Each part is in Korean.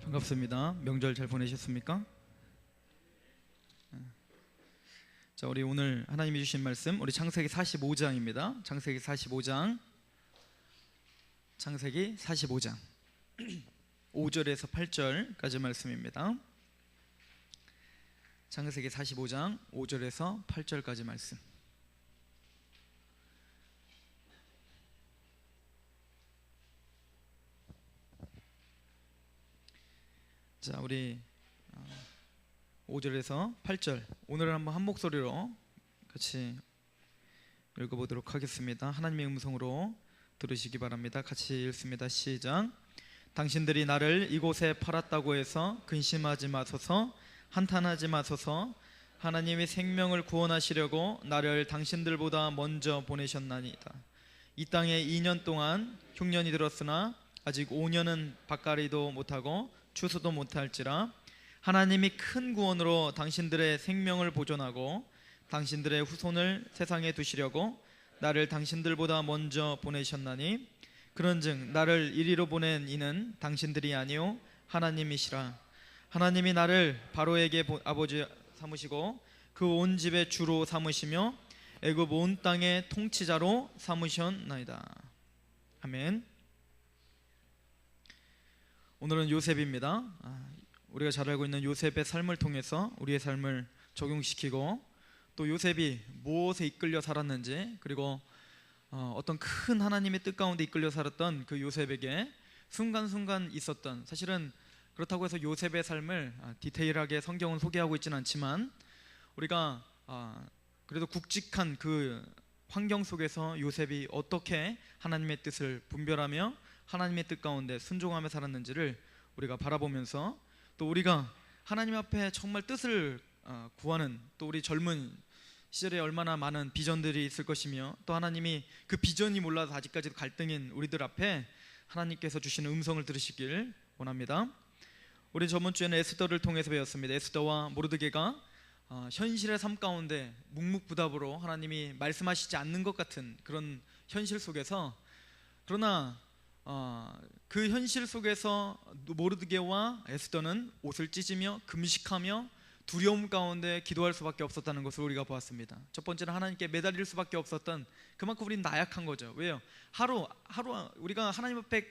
반갑습니다. 명절 잘 보내셨습니까? 자, 우리 오늘 하나님이 주신 말씀 우리 창세기 45장입니다. 창세기 45장 5절에서 8절까지 말씀입니다. 창세기 45장 5절에서 8절까지 말씀. 자, 우리 5절에서 8절 오늘은 한번 한 목소리로 같이 읽어보도록 하겠습니다. 하나님의 음성으로 들으시기 바랍니다. 같이 읽습니다. 시작. 당신들이 나를 이곳에 팔았다고 해서 근심하지 마소서, 한탄하지 마소서. 하나님이 생명을 구원하시려고 나를 당신들보다 먼저 보내셨나이다. 이 땅에 2년 동안 흉년이 들었으나 아직 5년은 밭갈이도 못하고 추수도 못할지라 하나님이 큰 구원으로 당신들의 생명을 보존하고 당신들의 후손을 세상에 두시려고 나를 당신들보다 먼저 보내셨나니 그런즉 나를 이리로 보낸 이는 당신들이 아니요 하나님이시라. 하나님이 나를 바로에게 아버지 삼으시고 그 온 집의 주로 삼으시며 애굽 온 땅의 통치자로 삼으셨나이다. 아멘. 오늘은 요셉입니다. 우리가 잘 알고 있는 요셉의 삶을 통해서 우리의 삶을 적용시키고 또 요셉이 무엇에 이끌려 살았는지 그리고 어떤 큰 하나님의 뜻 가운데 이끌려 살았던 그 요셉에게 순간순간 있었던, 사실은 그렇다고 해서 요셉의 삶을 디테일하게 성경은 소개하고 있지는 않지만 우리가 그래도 굵직한 그 환경 속에서 요셉이 어떻게 하나님의 뜻을 분별하며 하나님의 뜻 가운데 순종하며 살았는지를 우리가 바라보면서 또 우리가 하나님 앞에 정말 뜻을 구하는, 또 우리 젊은 시절에 얼마나 많은 비전들이 있을 것이며 또 하나님이 그 비전이 몰라서 아직까지도 갈등인 우리들 앞에 하나님께서 주시는 음성을 들으시길 원합니다. 우리 저번 주에는 에스더를 통해서 배웠습니다. 에스더와 모르드게가 현실의 삶 가운데 묵묵부답으로 하나님이 말씀하시지 않는 것 같은 그런 현실 속에서, 그러나 그 현실 속에서 모르드게와 에스더는 옷을 찢으며 금식하며 두려움 가운데 기도할 수밖에 없었다는 것을 우리가 보았습니다. 첫 번째는 하나님께 매달릴 수밖에 없었던, 그만큼 우리는 나약한 거죠. 왜요? 하루 우리가 하나님 앞에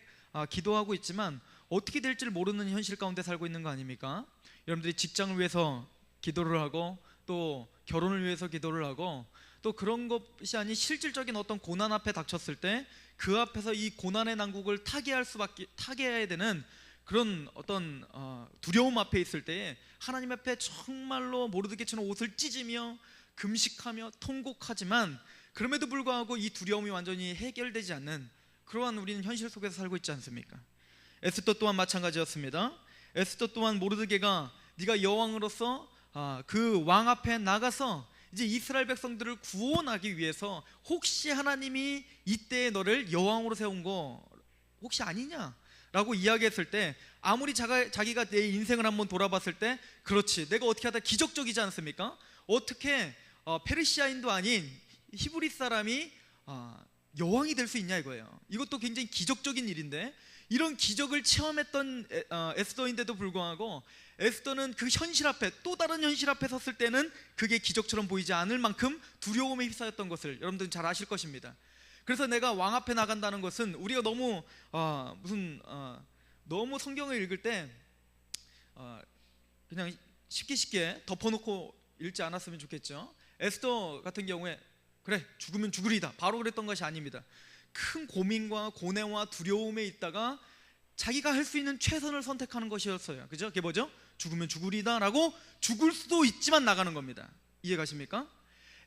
기도하고 있지만 어떻게 될지를 모르는 현실 가운데 살고 있는 거 아닙니까? 여러분들이 직장을 위해서 기도를 하고 또 결혼을 위해서 기도를 하고 또 그런 것이 아닌 실질적인 어떤 고난 앞에 닥쳤을 때 그 앞에서 이 고난의 난국을 타개해야 되는 그런 어떤 두려움 앞에 있을 때에 하나님 앞에 정말로 모르드게처럼 옷을 찢으며 금식하며 통곡하지만 그럼에도 불구하고 이 두려움이 완전히 해결되지 않는 그러한 우리는 현실 속에서 살고 있지 않습니까? 에스더 또한 마찬가지였습니다. 에스더 또한 모르드게가 네가 여왕으로서 그 왕 앞에 나가서 이제 이스라엘 백성들을 구원하기 위해서 혹시 하나님이 이때 너를 여왕으로 세운 거 혹시 아니냐? 라고 이야기했을 때 아무리 자기가 내 인생을 한번 돌아봤을 때 그렇지, 내가 어떻게 하다 기적적이지 않습니까? 어떻게 페르시아인도 아닌 히브리 사람이 여왕이 될 수 있냐 이거예요. 이것도 굉장히 기적적인 일인데 이런 기적을 체험했던 에스더인데도 불구하고 에스더는 그 현실 앞에, 또 다른 현실 앞에 섰을 때는 그게 기적처럼 보이지 않을 만큼 두려움에 휩싸였던 것을 여러분들은 잘 아실 것입니다. 그래서 내가 왕 앞에 나간다는 것은 우리가 너무 너무 성경을 읽을 때 그냥 쉽게 덮어놓고 읽지 않았으면 좋겠죠. 에스더 같은 경우에 그래 죽으면 죽으리다 바로 그랬던 것이 아닙니다. 큰 고민과 고뇌와 두려움에 있다가 자기가 할 수 있는 최선을 선택하는 것이었어요. 그죠? 그게 뭐죠? 죽으면 죽으리다 라고 죽을 수도 있지만 나가는 겁니다. 이해가십니까?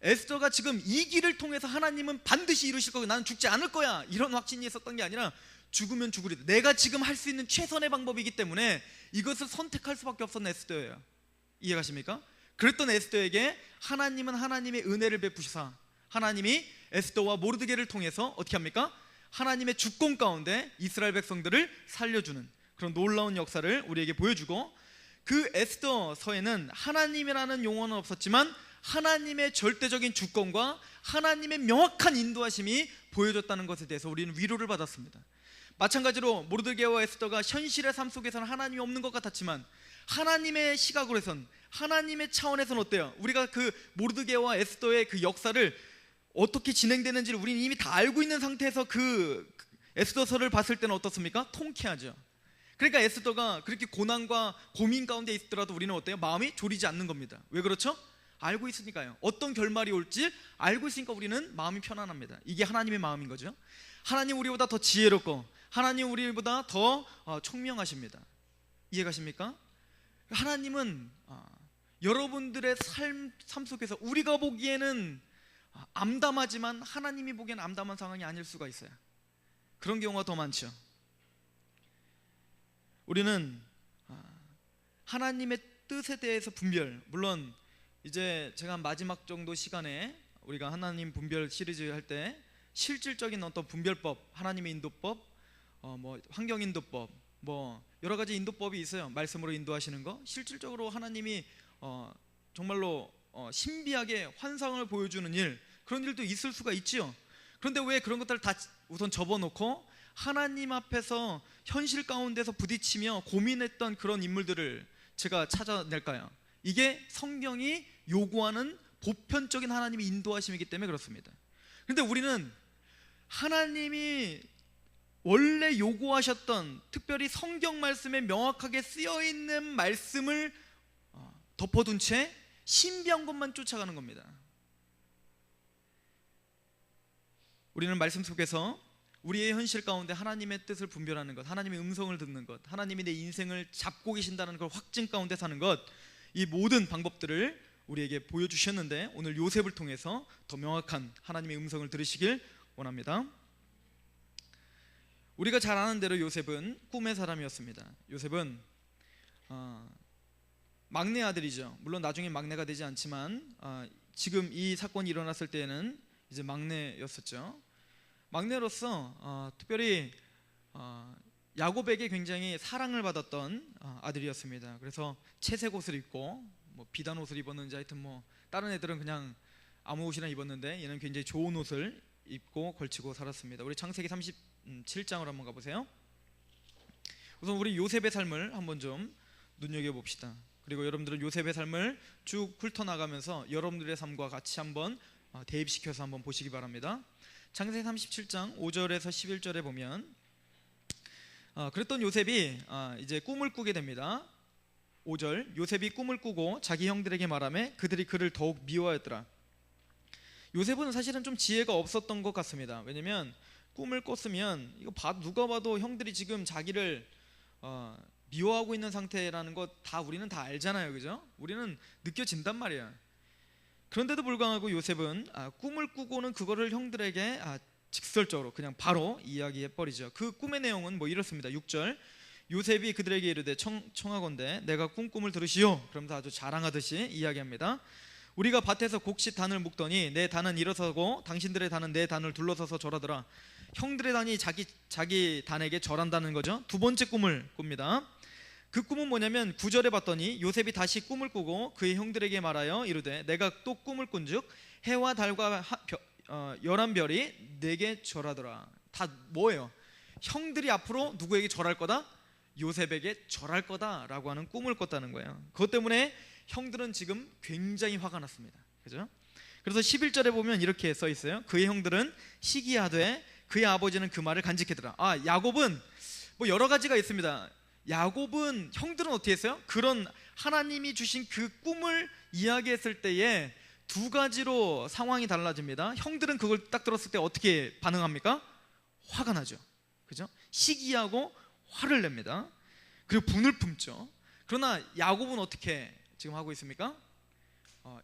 에스더가 지금 이 길을 통해서 하나님은 반드시 이루실 거고 나는 죽지 않을 거야 이런 확신이 있었던 게 아니라 죽으면 죽으리다, 내가 지금 할 수 있는 최선의 방법이기 때문에 이것을 선택할 수밖에 없었던 에스더예요. 이해가십니까? 그랬던 에스더에게 하나님은 하나님의 은혜를 베푸시사 하나님이 에스더와 모르드게를 통해서 어떻게 합니까? 하나님의 주권 가운데 이스라엘 백성들을 살려주는 그런 놀라운 역사를 우리에게 보여주고, 그 에스더서에는 하나님이라는 용어는 없었지만 하나님의 절대적인 주권과 하나님의 명확한 인도하심이 보여졌다는 것에 대해서 우리는 위로를 받았습니다. 마찬가지로 모르드게와 에스더가 현실의 삶 속에서는 하나님이 없는 것 같았지만 하나님의 시각으로선, 하나님의 차원에서는 어때요? 우리가 그 모르드게와 에스더의 그 역사를 어떻게 진행되는지를 우리는 이미 다 알고 있는 상태에서 그 에스더서를 봤을 때는 어떻습니까? 통쾌하죠. 그러니까 에스더가 그렇게 고난과 고민 가운데 있더라도 우리는 어때요? 마음이 졸이지 않는 겁니다. 왜 그렇죠? 알고 있으니까요. 어떤 결말이 올지 알고 있으니까 우리는 마음이 편안합니다. 이게 하나님의 마음인 거죠. 하나님 우리보다 더 지혜롭고 하나님 우리보다 더 총명하십니다. 이해가십니까? 하나님은 여러분들의 삶 속에서 우리가 보기에는 암담하지만 하나님이 보기에는 암담한 상황이 아닐 수가 있어요. 그런 경우가 더 많죠. 우리는 하나님의 뜻에 대해서 분별, 물론 이제 제가 마지막 정도 시간에 우리가 하나님 분별 시리즈 할 때 실질적인 어떤 분별법, 하나님의 인도법, 뭐 환경 인도법, 뭐 여러 가지 인도법이 있어요. 말씀으로 인도하시는 거. 실질적으로 하나님이 정말로 신비하게 환상을 보여주는 일, 그런 일도 있을 수가 있지요. 그런데 왜 그런 것들을 다 우선 접어놓고 하나님 앞에서 현실 가운데서 부딪히며 고민했던 그런 인물들을 제가 찾아낼까요? 이게 성경이 요구하는 보편적인 하나님의 인도하심이기 때문에 그렇습니다. 그런데 우리는 하나님이 원래 요구하셨던, 특별히 성경 말씀에 명확하게 쓰여있는 말씀을 덮어둔 채 신비한 것만 쫓아가는 겁니다. 우리는 말씀 속에서 우리의 현실 가운데 하나님의 뜻을 분별하는 것, 하나님의 음성을 듣는 것, 하나님이 내 인생을 잡고 계신다는 걸 확증 가운데 사는 것, 이 모든 방법들을 우리에게 보여주셨는데 오늘 요셉을 통해서 더 명확한 하나님의 음성을 들으시길 원합니다. 우리가 잘 아는 대로 요셉은 꿈의 사람이었습니다. 요셉은 막내 아들이죠. 물론 나중에 막내가 되지 않지만 지금 이 사건이 일어났을 때에는 이제 막내였었죠. 막내로서 특별히 야곱에게 굉장히 사랑을 받았던 아들이었습니다. 그래서 채색 옷을 입고 뭐 비단 옷을 입었는지 하여튼 뭐 다른 애들은 그냥 아무 옷이나 입었는데 얘는 굉장히 좋은 옷을 입고 걸치고 살았습니다. 우리 창세기 37장으로 한번 가보세요. 우선 우리 요셉의 삶을 한번 좀 눈여겨봅시다. 그리고 여러분들은 요셉의 삶을 쭉 훑어나가면서 여러분들의 삶과 같이 한번 대입시켜서 한번 보시기 바랍니다. 창세기 37장 5절에서 11절에 보면 그랬던 요셉이 이제 꿈을 꾸게 됩니다. 5절, 요셉이 꿈을 꾸고 자기 형들에게 말하며 그들이 그를 더욱 미워하였더라. 요셉은 사실은 좀 지혜가 없었던 것 같습니다. 왜냐면 꿈을 꿨으면 이거 누가 봐도 형들이 지금 자기를 미워하고 있는 상태라는 것 다 우리는 다 알잖아요, 그죠? 우리는 느껴진단 말이야. 그런데도 불구하고 요셉은 꿈을 꾸고는 그거를 형들에게 직설적으로 그냥 바로 이야기해버리죠. 그 꿈의 내용은 뭐 이렇습니다. 6절, 요셉이 그들에게 이르되 청하건대 내가 꿈을 들으시오. 그러면서 아주 자랑하듯이 이야기합니다. 우리가 밭에서 곡식 단을 묶더니 내 단은 일어서고 당신들의 단은 내 단을 둘러서서 절하더라. 형들의 단이 자기 단에게 절한다는 거죠. 두 번째 꿈을 꿉니다. 그 꿈은 뭐냐면 9절에 봤더니 요셉이 다시 꿈을 꾸고 그의 형들에게 말하여 이르되 내가 또 꿈을 꾼즉 해와 달과 11별이 내게 절하더라. 다 뭐예요? 형들이 앞으로 누구에게 절할 거다? 요셉에게 절할 거다라고 하는 꿈을 꿨다는 거예요. 그것 때문에 형들은 지금 굉장히 화가 났습니다. 그죠? 그래서 11절에 보면 이렇게 써 있어요. 그의 형들은 시기하되 그의 아버지는 그 말을 간직하더라. 야곱은 뭐 여러 가지가 있습니다. 야곱은, 형들은 어떻게 했어요? 그런 하나님이 주신 그 꿈을 이야기했을 때에 두 가지로 상황이 달라집니다. 형들은 그걸 딱 들었을 때 어떻게 반응합니까? 화가 나죠. 그죠? 시기하고 화를 냅니다. 그리고 분을 품죠. 그러나 야곱은 어떻게 지금 하고 있습니까?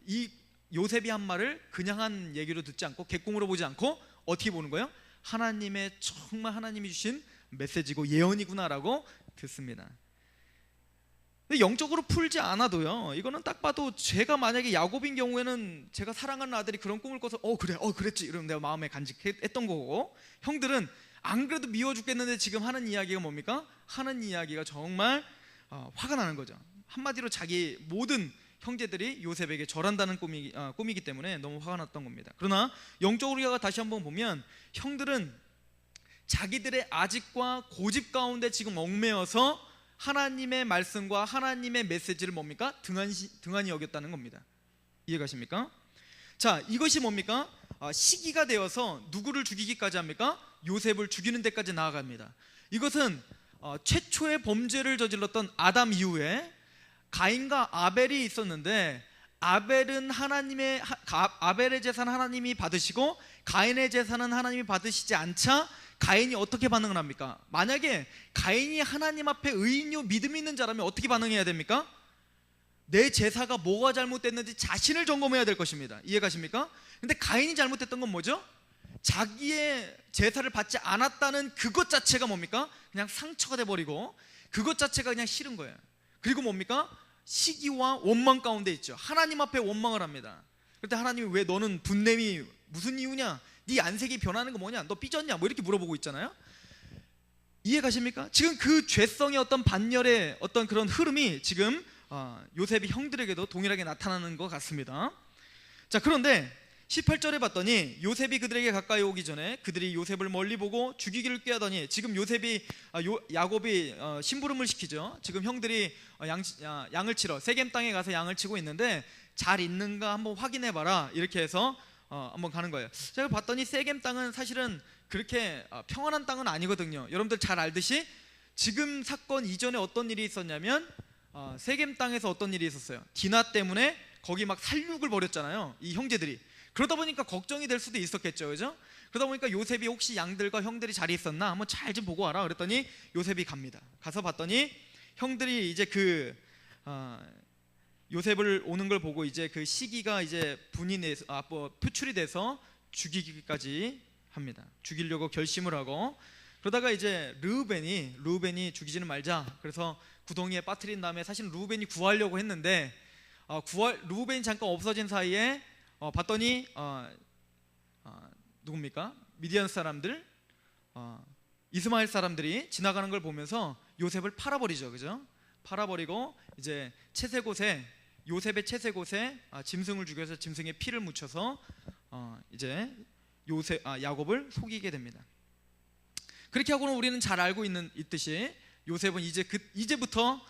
이 요셉이 한 말을 그냥 한 얘기로 듣지 않고 객공으로 보지 않고 어떻게 보는 거예요? 하나님의, 정말 하나님이 주신 메시지고 예언이구나라고 듣습니다. 근데 영적으로 풀지 않아도요, 이거는 딱 봐도 제가 만약에 야곱인 경우에는 제가 사랑하는 아들이 그런 꿈을 꿔서 그래 그랬지 이러면 내가 마음에 간직했던 거고, 형들은 안 그래도 미워 죽겠는데 지금 하는 이야기가 뭡니까? 하는 이야기가 정말 화가 나는 거죠. 한마디로 자기 모든 형제들이 요셉에게 절한다는 꿈이기 때문에 너무 화가 났던 겁니다. 그러나 영적으로 우리가 다시 한번 보면 형들은 자기들의 아집과 고집 가운데 지금 얽매여서 하나님의 말씀과 하나님의 메시지를 뭡니까? 등한히 여겼다는 겁니다. 이해가십니까? 자, 이것이 뭡니까? 시기가 되어서 누구를 죽이기까지 합니까? 요셉을 죽이는 데까지 나아갑니다. 이것은 최초의 범죄를 저질렀던 아담 이후에 가인과 아벨이 있었는데, 아벨의 재산 하나님이 받으시고 가인의 재산은 하나님이 받으시지 않자 가인이 어떻게 반응을 합니까? 만약에 가인이 하나님 앞에 의인요 믿음이 있는 자라면 어떻게 반응해야 됩니까? 내 제사가 뭐가 잘못됐는지 자신을 점검해야 될 것입니다. 이해가십니까? 근데 가인이 잘못했던 건 뭐죠? 자기의 제사를 받지 않았다는 그것 자체가 뭡니까? 그냥 상처가 돼버리고 그것 자체가 그냥 싫은 거예요. 그리고 뭡니까? 시기와 원망 가운데 있죠. 하나님 앞에 원망을 합니다. 그때 하나님이 왜 너는 분냄이 무슨 이유냐? 네 안색이 변하는 거 뭐냐? 너 삐졌냐? 뭐 이렇게 물어보고 있잖아요. 이해가십니까? 지금 그 죄성의 어떤 반열의 어떤 그런 흐름이 지금 요셉이 형들에게도 동일하게 나타나는 것 같습니다. 자, 그런데 18절에 봤더니 요셉이 그들에게 가까이 오기 전에 그들이 요셉을 멀리 보고 죽이기를 꾀하더니, 지금 야곱이 심부름을 시키죠. 지금 형들이 양을 치러 세겜 땅에 가서 양을 치고 있는데 잘 있는가 한번 확인해 봐라, 이렇게 해서 한번 가는 거예요. 제가 봤더니 세겜 땅은 사실은 그렇게 평안한 땅은 아니거든요. 여러분들 잘 알듯이 지금 사건 이전에 어떤 일이 있었냐면 세겜 땅에서 어떤 일이 있었어요. 디나 때문에 거기 막 살육을 벌였잖아요, 이 형제들이. 그러다 보니까 걱정이 될 수도 있었겠죠, 그죠? 그러다 보니까 요셉이 혹시 양들과 형들이 잘 있었나 한번 잘 좀 보고 와라 그랬더니 요셉이 갑니다. 가서 봤더니 형들이 이제 요셉을 오는 걸 보고 이제 그 시기가 이제 표출이 돼서 죽이기까지 합니다. 죽이려고 결심을 하고, 그러다가 이제 르우벤이 죽이지는 말자, 그래서 구덩이에 빠뜨린 다음에, 사실은 르우벤이 구하려고 했는데 르우벤이 잠깐 없어진 사이에 봤더니 누굽니까? 미디안 사람들, 이스마엘 사람들이 지나가는 걸 보면서 요셉을 팔아버리죠, 그죠? 팔아버리고 이제 요셉의 채색옷에 짐승을 죽여서 짐승의 피를 묻혀서 이제 야곱을 속이게 됩니다. 그렇게 하고는 우리는 잘 알고 있듯이 요셉은 이제부터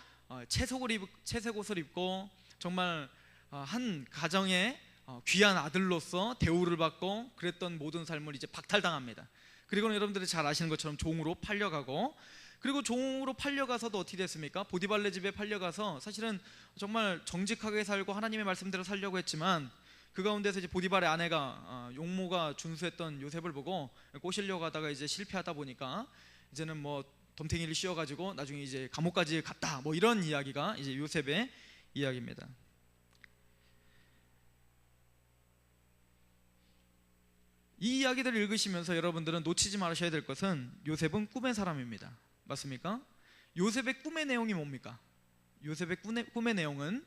채색옷을 입고 정말 한 가정의 귀한 아들로서 대우를 받고 그랬던 모든 삶을 이제 박탈당합니다. 그리고는 여러분들이 잘 아시는 것처럼 종으로 팔려가고, 그리고 종으로 팔려가서도 어떻게 됐습니까? 보디발레 집에 팔려가서 사실은 정말 정직하게 살고 하나님의 말씀대로 살려고 했지만 그 가운데서 이제 보디발의 아내가 용모가 준수했던 요셉을 보고 꼬시려고 하다가 이제 실패하다 보니까 이제는 뭐 덤탱이를 씌워가지고 나중에 이제 감옥까지 갔다, 뭐 이런 이야기가 이제 요셉의 이야기입니다. 이 이야기들을 읽으시면서 여러분들은 놓치지 말으셔야 될 것은 요셉은 꿈의 사람입니다. 맞습니까? 요셉의 꿈의 내용이 뭡니까? 요셉의 꿈의 내용은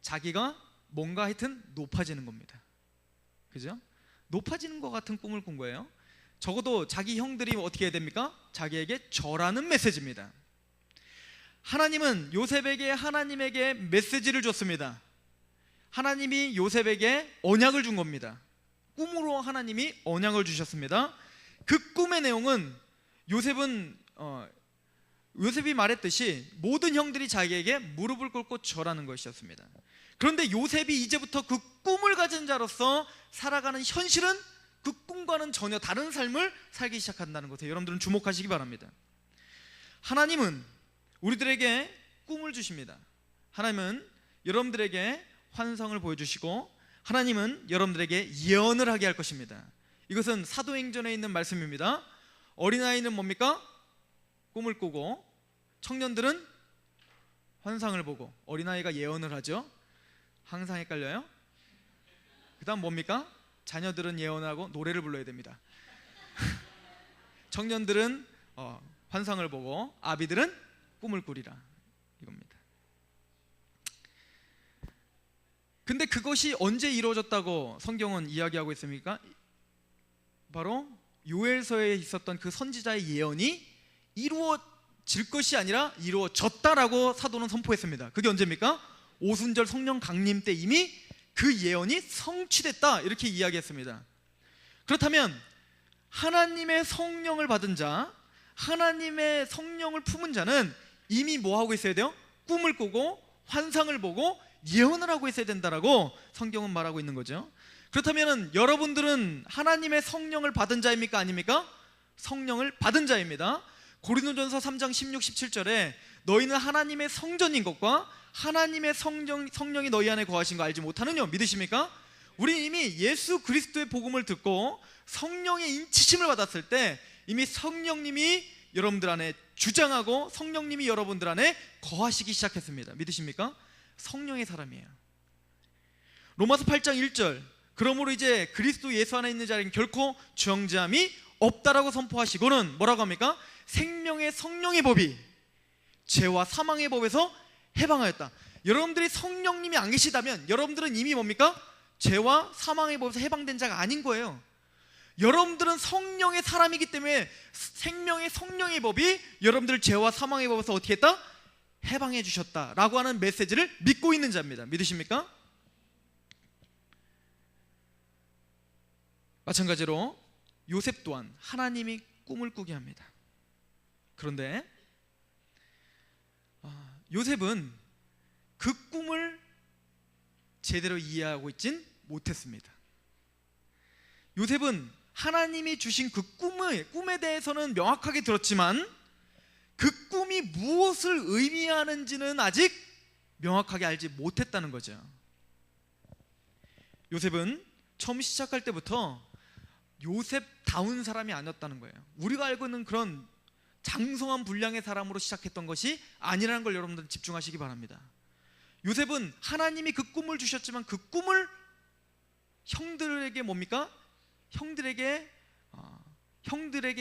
자기가 뭔가 하여튼 높아지는 겁니다. 그죠? 높아지는 것 같은 꿈을 꾼 거예요. 적어도 자기 형들이 어떻게 해야 됩니까? 자기에게 절하는 메시지입니다. 하나님은 요셉에게 하나님에게 메시지를 줬습니다. 하나님이 요셉에게 언약을 준 겁니다. 꿈으로 하나님이 언약을 주셨습니다. 그 꿈의 내용은 요셉이 말했듯이 모든 형들이 자기에게 무릎을 꿇고 절하는 것이었습니다. 그런데 요셉이 이제부터 그 꿈을 가진 자로서 살아가는 현실은 그 꿈과는 전혀 다른 삶을 살기 시작한다는 것에 여러분들은 주목하시기 바랍니다. 하나님은 우리들에게 꿈을 주십니다. 하나님은 여러분들에게 환상을 보여주시고 하나님은 여러분들에게 예언을 하게 할 것입니다. 이것은 사도행전에 있는 말씀입니다. 어린아이는 뭡니까? 꿈을 꾸고 청년들은 환상을 보고, 어린아이가 예언을 하죠. 항상 헷갈려요. 그 다음 뭡니까? 자녀들은 예언하고 노래를 불러야 됩니다. 청년들은 환상을 보고 아비들은 꿈을 꾸리라, 이겁니다. 근데 그것이 언제 이루어졌다고 성경은 이야기하고 있습니까? 바로 요엘서에 있었던 그 선지자의 예언이 이루어질 것이 아니라 이루어졌다라고 사도는 선포했습니다. 그게 언제입니까? 오순절 성령 강림 때 이미 그 예언이 성취됐다, 이렇게 이야기했습니다. 그렇다면 하나님의 성령을 받은 자, 하나님의 성령을 품은 자는 이미 뭐 하고 있어야 돼요? 꿈을 꾸고 환상을 보고 예언을 하고 있어야 된다라고 성경은 말하고 있는 거죠. 그렇다면 여러분들은 하나님의 성령을 받은 자입니까? 아닙니까? 성령을 받은 자입니다. 고린도전서 3장 16, 17절에 너희는 하나님의 성전인 것과 하나님의 성령이 너희 안에 거하신 거 알지 못하느냐? 믿으십니까? 우리 이미 예수 그리스도의 복음을 듣고 성령의 인치심을 받았을 때 이미 성령님이 여러분들 안에 주장하고 성령님이 여러분들 안에 거하시기 시작했습니다. 믿으십니까? 성령의 사람이에요. 로마서 8장 1절 그러므로 이제 그리스도 예수 안에 있는 자에게는 결코 정죄함이 없다라고 선포하시고는 뭐라고 합니까? 생명의 성령의 법이 죄와 사망의 법에서 해방하였다. 여러분들이 성령님이 안 계시다면 여러분들은 이미 뭡니까? 죄와 사망의 법에서 해방된 자가 아닌 거예요. 여러분들은 성령의 사람이기 때문에 생명의 성령의 법이 여러분들을 죄와 사망의 법에서 어떻게 했다? 해방해 주셨다라고 하는 메시지를 믿고 있는 자입니다. 믿으십니까? 마찬가지로 요셉 또한 하나님이 꿈을 꾸게 합니다. 그런데 요셉은 그 꿈을 제대로 이해하고 있진 못했습니다. 요셉은 하나님이 주신 그 꿈에 대해서는 명확하게 들었지만 그 꿈이 무엇을 의미하는지는 아직 명확하게 알지 못했다는 거죠. 요셉은 처음 시작할 때부터 요셉다운 사람이 아니었다는 거예요. 우리가 알고 있는 그런 장성한 분량의 사람으로 시작했던 것이 아니라는 걸 여러분들 집중하시기 바랍니다. 요셉은 하나님이 그 꿈을 주셨지만 그 꿈을 형들에게 뭡니까? 형들에게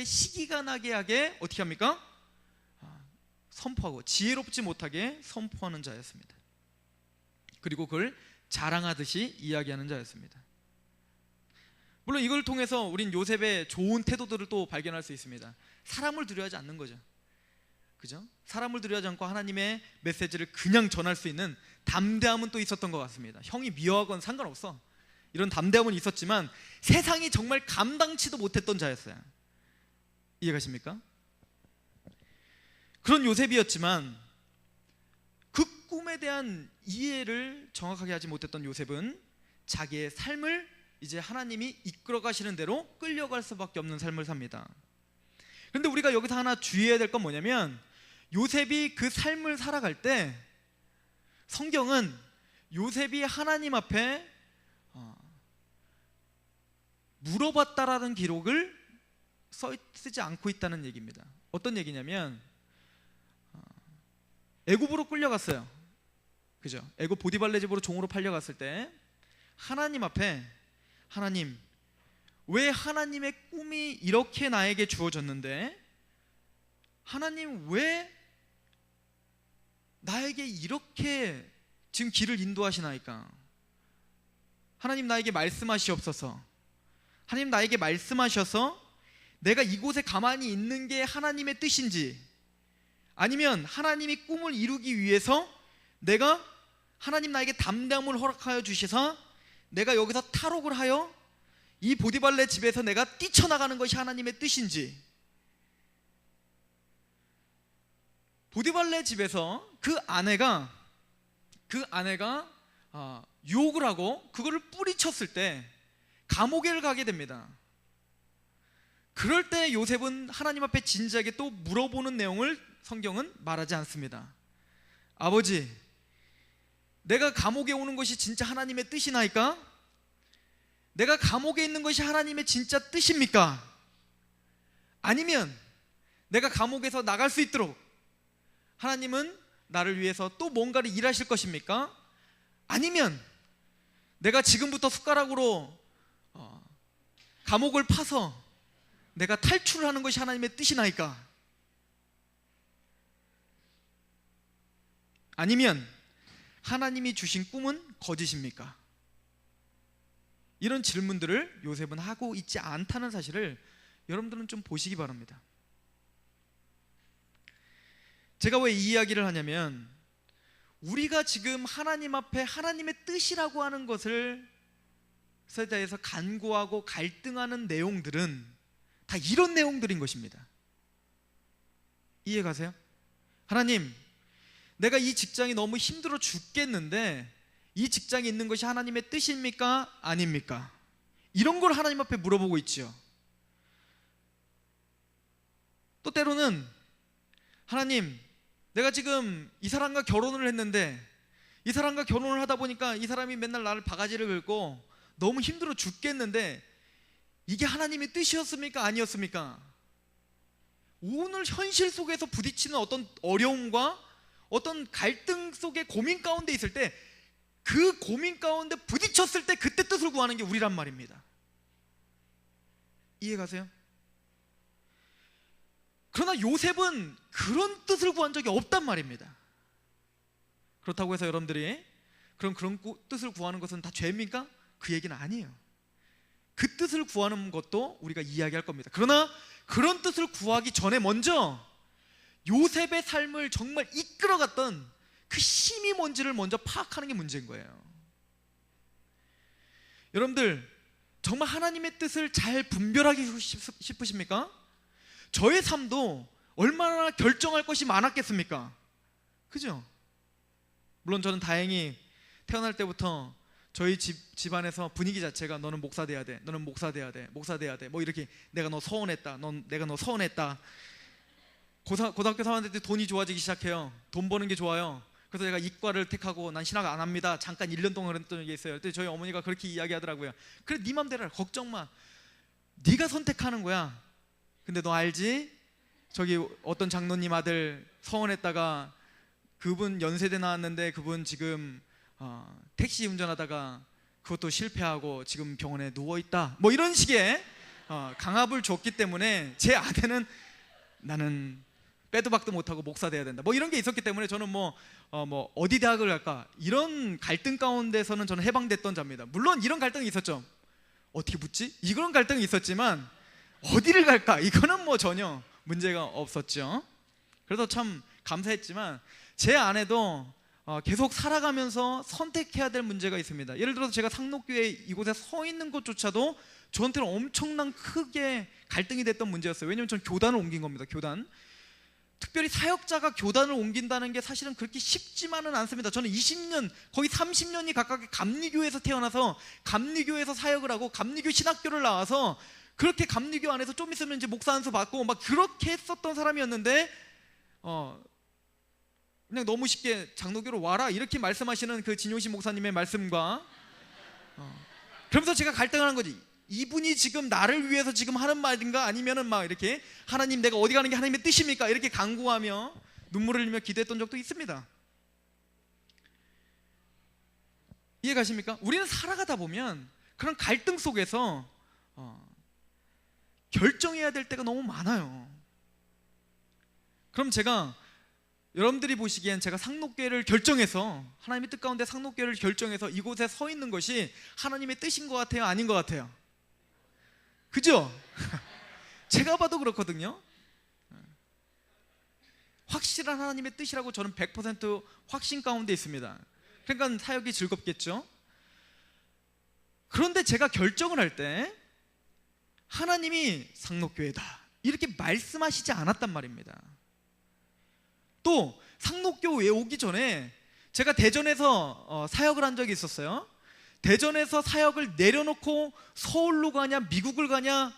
시기가 나게 하게 어떻게 합니까? 선포하고 지혜롭지 못하게 선포하는 자였습니다. 그리고 그걸 자랑하듯이 이야기하는 자였습니다. 물론 이걸 통해서 우린 요셉의 좋은 태도들을 또 발견할 수 있습니다. 사람을 두려워하지 않는 거죠. 그죠? 사람을 두려워하지 않고 하나님의 메시지를 그냥 전할 수 있는 담대함은 또 있었던 것 같습니다. 형이 미워하건 상관없어. 이런 담대함은 있었지만 세상이 정말 감당치도 못했던 자였어요. 이해가십니까? 그런 요셉이었지만 그 꿈에 대한 이해를 정확하게 하지 못했던 요셉은 자기의 삶을 이제 하나님이 이끌어 가시는 대로 끌려갈 수밖에 없는 삶을 삽니다. 그런데 우리가 여기서 하나 주의해야 될 건 뭐냐면 요셉이 그 삶을 살아갈 때 성경은 요셉이 하나님 앞에 물어봤다라는 기록을 쓰지 않고 있다는 얘기입니다. 어떤 얘기냐면 애굽으로 끌려갔어요. 그죠? 애굽 보디발레 집으로 종으로 팔려갔을 때 하나님 앞에 하나님, 왜 하나님의 꿈이 이렇게 나에게 주어졌는데 하나님 왜 나에게 이렇게 지금 길을 인도하시나이까? 하나님 나에게 말씀하시옵소서. 하나님 나에게 말씀하셔서 내가 이곳에 가만히 있는 게 하나님의 뜻인지 아니면 하나님이 꿈을 이루기 위해서 내가 하나님 나에게 담대함을 허락하여 주셔서 내가 여기서 탈옥을 하여 이 보디발레 집에서 내가 뛰쳐나가는 것이 하나님의 뜻인지, 보디발레 집에서 그 아내가 유혹을 하고 그거를 뿌리쳤을 때 감옥에 가게 됩니다. 그럴 때 요셉은 하나님 앞에 진지하게 또 물어보는 내용을 성경은 말하지 않습니다. 아버지, 내가 감옥에 오는 것이 진짜 하나님의 뜻이나이까? 내가 감옥에 있는 것이 하나님의 진짜 뜻입니까? 아니면 내가 감옥에서 나갈 수 있도록 하나님은 나를 위해서 또 뭔가를 일하실 것입니까? 아니면 내가 지금부터 숟가락으로 감옥을 파서 내가 탈출을 하는 것이 하나님의 뜻이나이까? 아니면 하나님이 주신 꿈은 거짓입니까? 이런 질문들을 요셉은 하고 있지 않다는 사실을 여러분들은 좀 보시기 바랍니다. 제가 왜 이 이야기를 하냐면 우리가 지금 하나님 앞에 하나님의 뜻이라고 하는 것을 대해서 간구하고 갈등하는 내용들은 다 이런 내용들인 것입니다. 이해 가세요? 하나님, 내가 이 직장이 너무 힘들어 죽겠는데 이 직장에 있는 것이 하나님의 뜻입니까? 아닙니까? 이런 걸 하나님 앞에 물어보고 있죠. 또 때로는 하나님, 내가 지금 이 사람과 결혼을 했는데 이 사람과 결혼을 하다 보니까 이 사람이 맨날 나를 바가지를 긁고 너무 힘들어 죽겠는데 이게 하나님의 뜻이었습니까? 아니었습니까? 오늘 현실 속에서 부딪히는 어떤 어려움과 어떤 갈등 속에 고민 가운데 있을 때 그 고민 가운데 부딪혔을 때 그때 뜻을 구하는 게 우리란 말입니다. 이해 가세요? 그러나 요셉은 그런 뜻을 구한 적이 없단 말입니다. 그렇다고 해서 여러분들이 그런 뜻을 구하는 것은 다 죄입니까? 그 얘기는 아니에요. 그 뜻을 구하는 것도 우리가 이야기할 겁니다. 그러나 그런 뜻을 구하기 전에 먼저 요셉의 삶을 정말 이끌어갔던 그 힘이 뭔지를 먼저 파악하는 게 문제인 거예요. 여러분들 정말 하나님의 뜻을 잘 분별하기 싶으십니까? 저의 삶도 얼마나 결정할 것이 많았겠습니까? 그죠? 물론 저는 다행히 태어날 때부터 저희 집안에서 분위기 자체가 너는 목사 돼야 돼, 너는 목사 돼야 돼, 목사 돼야 돼, 뭐 이렇게 내가 너 서운했다, 내가 너 서운했다. 고등학교 3학년 때 돈이 좋아지기 시작해요. 돈 버는 게 좋아요. 그래서 제가 이과를 택하고 난 신학 안 합니다. 잠깐 1년 동안 그랬던 적이 있어요. 그때 저희 어머니가 그렇게 이야기하더라고요. 그래, 네 맘대로 해. 걱정 마. 네가 선택하는 거야. 근데 너 알지? 저기 어떤 장로님 아들 서원했다가 그분 연세대 나왔는데 그분 지금 택시 운전하다가 그것도 실패하고 지금 병원에 누워있다. 뭐 이런 식의 강압을 줬기 때문에 제 아내는 나는 빼도 박도 못하고 목사 돼야 된다. 뭐 이런 게 있었기 때문에 저는 뭐 어디 대학을 갈까? 이런 갈등 가운데서는 저는 해방됐던 자입니다. 물론 이런 갈등이 있었죠. 어떻게 묻지? 이런 갈등이 있었지만 어디를 갈까? 이거는 뭐 전혀 문제가 없었죠. 그래서 참 감사했지만 제 아내도 계속 살아가면서 선택해야 될 문제가 있습니다. 예를 들어서 제가 상록교회 이곳에 서 있는 것조차도 저한테는 엄청난 크게 갈등이 됐던 문제였어요. 왜냐하면 저는 교단을 옮긴 겁니다. 교단. 특별히 사역자가 교단을 옮긴다는 게 사실은 그렇게 쉽지만은 않습니다. 저는 20년, 거의 30년이 가깝게 감리교에서 태어나서 감리교에서 사역을 하고 감리교 신학교를 나와서 그렇게 감리교 안에서 좀 있으면 이제 목사 안수 받고 막 그렇게 했었던 사람이었는데 그냥 너무 쉽게 장로교로 와라 이렇게 말씀하시는 그 진용신 목사님의 말씀과 그러면서 제가 갈등하는 거지. 이분이 지금 나를 위해서 지금 하는 말인가 아니면은 막 이렇게 하나님 내가 어디 가는 게 하나님의 뜻입니까? 이렇게 간구하며 눈물을 흘리며 기도했던 적도 있습니다. 이해 가십니까? 우리는 살아가다 보면 그런 갈등 속에서 결정해야 될 때가 너무 많아요. 그럼 제가 여러분들이 보시기엔 제가 상록교회를 결정해서 하나님의 뜻 가운데 상록교회를 결정해서 이곳에 서 있는 것이 하나님의 뜻인 것 같아요? 아닌 것 같아요? 그죠? 제가 봐도 그렇거든요. 확실한 하나님의 뜻이라고 저는 100% 확신 가운데 있습니다. 그러니까 사역이 즐겁겠죠. 그런데 제가 결정을 할 때 하나님이 상록교회다 이렇게 말씀하시지 않았단 말입니다. 또 상록교회에 오기 전에 제가 대전에서 사역을 한 적이 있었어요. 대전에서 사역을 내려놓고 서울로 가냐 미국을 가냐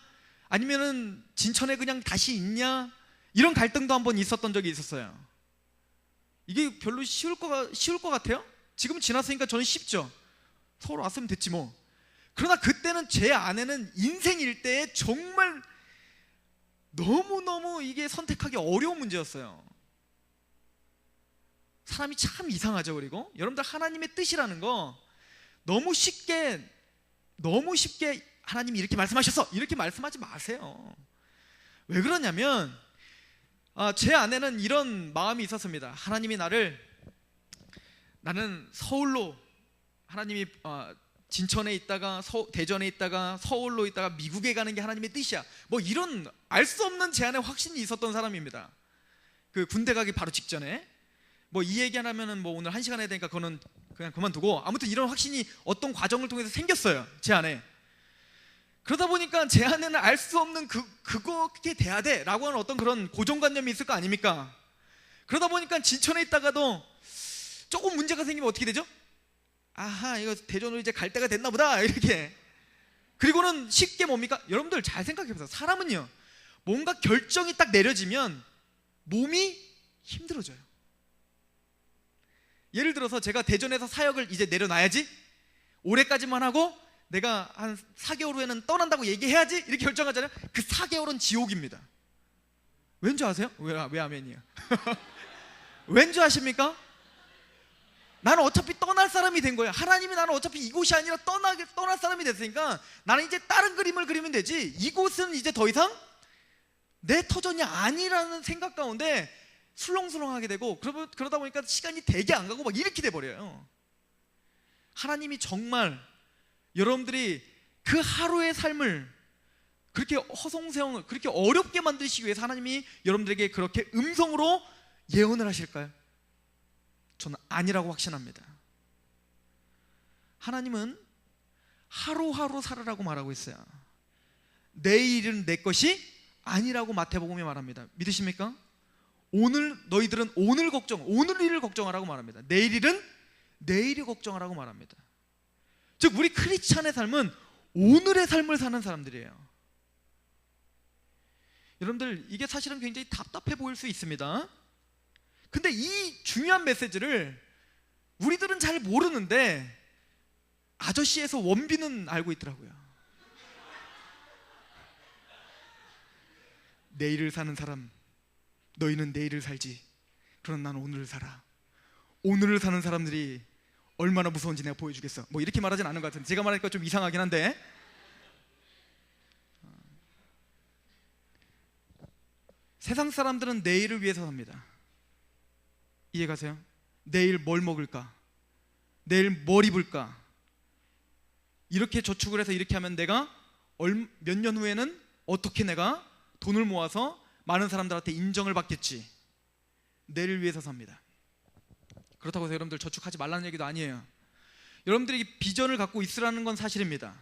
아니면은 진천에 그냥 다시 있냐 이런 갈등도 한번 있었던 적이 있었어요. 이게 별로 쉬울 것 같아요? 지금 지났으니까 저는 쉽죠. 서울 왔으면 됐지 뭐. 그러나 그때는 제 아내는 인생 일대에 정말 너무너무 이게 선택하기 어려운 문제였어요. 사람이 참 이상하죠. 그리고 여러분들 하나님의 뜻이라는 거 너무 쉽게 하나님이 이렇게 말씀하셨어 이렇게 말씀하지 마세요. 왜 그러냐면 제 아내는 이런 마음이 있었습니다. 하나님이 나는 서울로 하나님이 진천에 있다가 대전에 있다가 서울로 있다가 미국에 가는 게 하나님의 뜻이야. 뭐 이런 알 수 없는 제 안에 확신이 있었던 사람입니다. 그 군대 가기 바로 직전에 뭐 이 얘기 하면은 뭐 오늘 1시간 해야 되니까 그거는 그냥 그만두고 아무튼 이런 확신이 어떤 과정을 통해서 생겼어요. 제 안에. 그러다 보니까 제 안에는 알 수 없는 그렇게 돼야 돼 라고 하는 어떤 그런 고정관념이 있을 거 아닙니까? 그러다 보니까 진천에 있다가도 조금 문제가 생기면 어떻게 되죠? 아하, 이거 대전으로 이제 갈 때가 됐나 보다 이렇게. 그리고는 쉽게 뭡니까? 여러분들 잘 생각해보세요. 사람은요, 뭔가 결정이 딱 내려지면 몸이 힘들어져요. 예를 들어서 제가 대전에서 사역을 이제 내려놔야지, 올해까지만 하고 내가 한 4개월 후에는 떠난다고 얘기해야지 이렇게 결정하잖아요. 그 4개월은 지옥입니다. 왠지 아세요? 왜 아멘이야? 왠지 아십니까? 나는 어차피 떠날 사람이 된 거예요. 하나님이 나는 어차피 이곳이 아니라 떠날 사람이 됐으니까 나는 이제 다른 그림을 그리면 되지, 이곳은 이제 더 이상 내 터전이 아니라는 생각 가운데 술렁술렁하게 되고, 그러다 보니까 시간이 되게 안 가고 막 이렇게 돼버려요. 하나님이 정말 여러분들이 그 하루의 삶을 그렇게 허송세월, 그렇게 어렵게 만드시기 위해서 하나님이 여러분들에게 그렇게 음성으로 예언을 하실까요? 저는 아니라고 확신합니다. 하나님은 하루하루 살아라고 말하고 있어요. 내일은 내 것이 아니라고 마태복음에 말합니다. 믿으십니까? 오늘 너희들은 오늘 일을 걱정하라고 말합니다. 내일 일은 내일이 걱정하라고 말합니다. 즉 우리 크리스찬의 삶은 오늘의 삶을 사는 사람들이에요. 여러분들, 이게 사실은 굉장히 답답해 보일 수 있습니다. 근데 이 중요한 메시지를 우리들은 잘 모르는데 아저씨에서 원빈은 알고 있더라고요. 내일을 사는 사람, 너희는 내일을 살지, 그러나 나는 오늘을 살아. 오늘을 사는 사람들이 얼마나 무서운지 내가 보여주겠어. 뭐 이렇게 말하진 않은 것 같은데, 제가 말하니까 좀 이상하긴 한데, 세상 사람들은 내일을 위해서 삽니다. 이해가세요? 내일 뭘 먹을까? 내일 뭘 입을까? 이렇게 저축을 해서 이렇게 하면 내가 몇 년 후에는 어떻게 내가 돈을 모아서 많은 사람들한테 인정을 받겠지. 내일을 위해서 삽니다. 그렇다고 해서 여러분들 저축하지 말라는 얘기도 아니에요. 여러분들이 비전을 갖고 있으라는 건 사실입니다.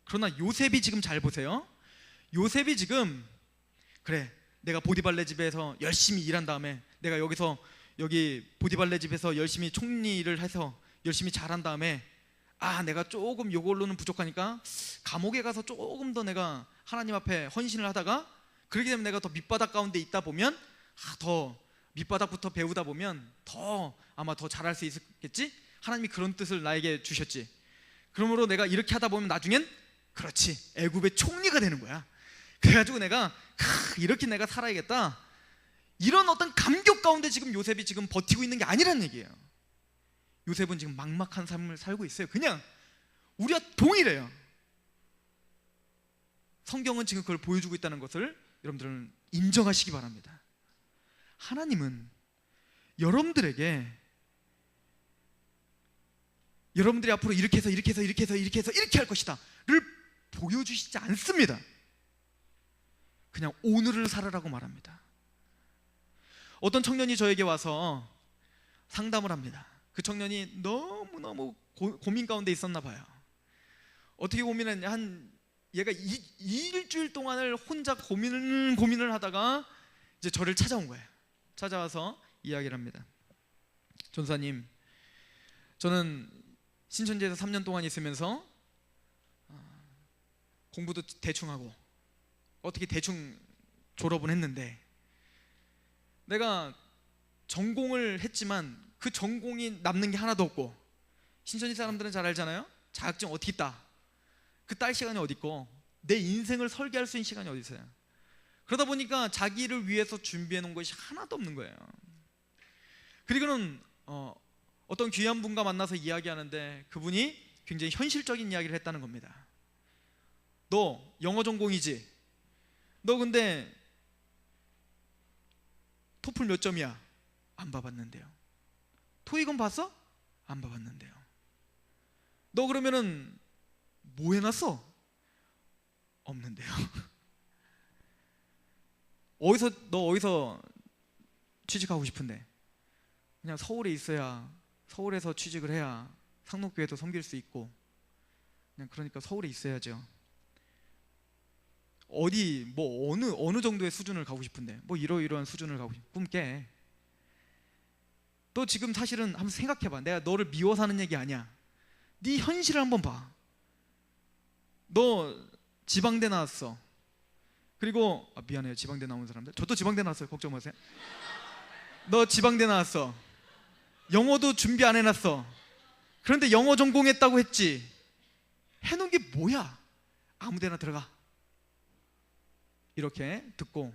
그러나 요셉이 지금 잘 보세요. 요셉이 지금, 그래, 내가 보디발레 집에서 열심히 일한 다음에, 내가 여기 보디발레 집에서 열심히 총리를 해서 열심히 잘한 다음에, 내가 조금 요걸로는 부족하니까 감옥에 가서 조금 더 내가 하나님 앞에 헌신을 하다가, 그렇게 되면 내가 더 밑바닥 가운데 있다 보면, 더 밑바닥부터 배우다 보면 아마 더 잘할 수 있겠지? 하나님이 그런 뜻을 나에게 주셨지. 그러므로 내가 이렇게 하다 보면 나중엔, 그렇지, 애굽의 총리가 되는 거야. 그래가지고 내가 이렇게 내가 살아야겠다, 이런 어떤 감격 가운데 지금 요셉이 지금 버티고 있는 게 아니라는 얘기예요. 요셉은 지금 막막한 삶을 살고 있어요. 그냥 우리와 동일해요. 성경은 지금 그걸 보여주고 있다는 것을 여러분들은 인정하시기 바랍니다. 하나님은 여러분들에게, 여러분들이 앞으로 이렇게 해서 이렇게 할 것이다 를 보여주시지 않습니다. 그냥 오늘을 살아라고 말합니다. 어떤 청년이 저에게 와서 상담을 합니다. 그 청년이 너무너무 고민 가운데 있었나 봐요. 어떻게 고민했냐, 얘가 일주일 동안을 혼자 고민을 하다가 이제 저를 찾아온 거예요. 찾아와서 이야기를 합니다. 전사님, 저는 신천지에서 3년 동안 있으면서 공부도 대충 하고 어떻게 대충 졸업은 했는데, 내가 전공을 했지만 그 전공이 남는 게 하나도 없고, 신천지 사람들은 잘 알잖아요. 자격증 어떻게 따? 그 딸 시간이 어디 있고, 내 인생을 설계할 수 있는 시간이 어디 있어요. 그러다 보니까 자기를 위해서 준비해 놓은 것이 하나도 없는 거예요. 그리고는 어떤 귀한 분과 만나서 이야기하는데, 그분이 굉장히 현실적인 이야기를 했다는 겁니다. 너 영어 전공이지? 너 근데 토플 몇 점이야? 안 봐봤는데요. 토익은 봤어? 안 봐봤는데요. 너 그러면은 뭐 해놨어? 없는데요. 너 어디서 취직하고 싶은데? 그냥 서울에 있어야, 서울에서 취직을 해야 상록교회도 섬길 수 있고, 그냥 그러니까 서울에 있어야죠. 어디 뭐 어느 정도의 수준을 가고 싶은데 뭐 이러이러한 수준을 가고 싶 꿈깨. 너 지금 사실은 한번 생각해봐. 내가 너를 미워서 하는 얘기 아니야. 네 현실을 한번 봐. 너 지방대 나왔어. 그리고 미안해요, 지방대 나온 사람들. 저도 지방대 나왔어요, 걱정 마세요. 너 지방대 나왔어. 영어도 준비 안 해놨어. 그런데 영어 전공했다고 했지. 해놓은 게 뭐야? 아무데나 들어가. 이렇게 듣고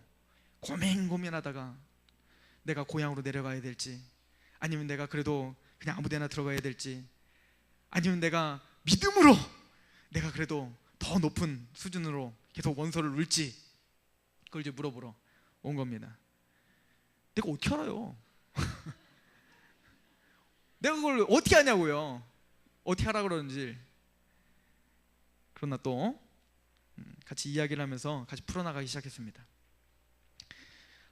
고민하다가 내가 고향으로 내려가야 될지, 아니면 내가 그래도 그냥 아무데나 들어가야 될지, 아니면 내가 믿음으로 내가 그래도 더 높은 수준으로 계속 원서를 울지, 그걸 이제 물어보러 온 겁니다. 내가 어떻게 알아요? 내가 그걸 어떻게 하냐고요. 어떻게 하라 그러는지. 그러나 또 같이 이야기를 하면서 같이 풀어나가기 시작했습니다.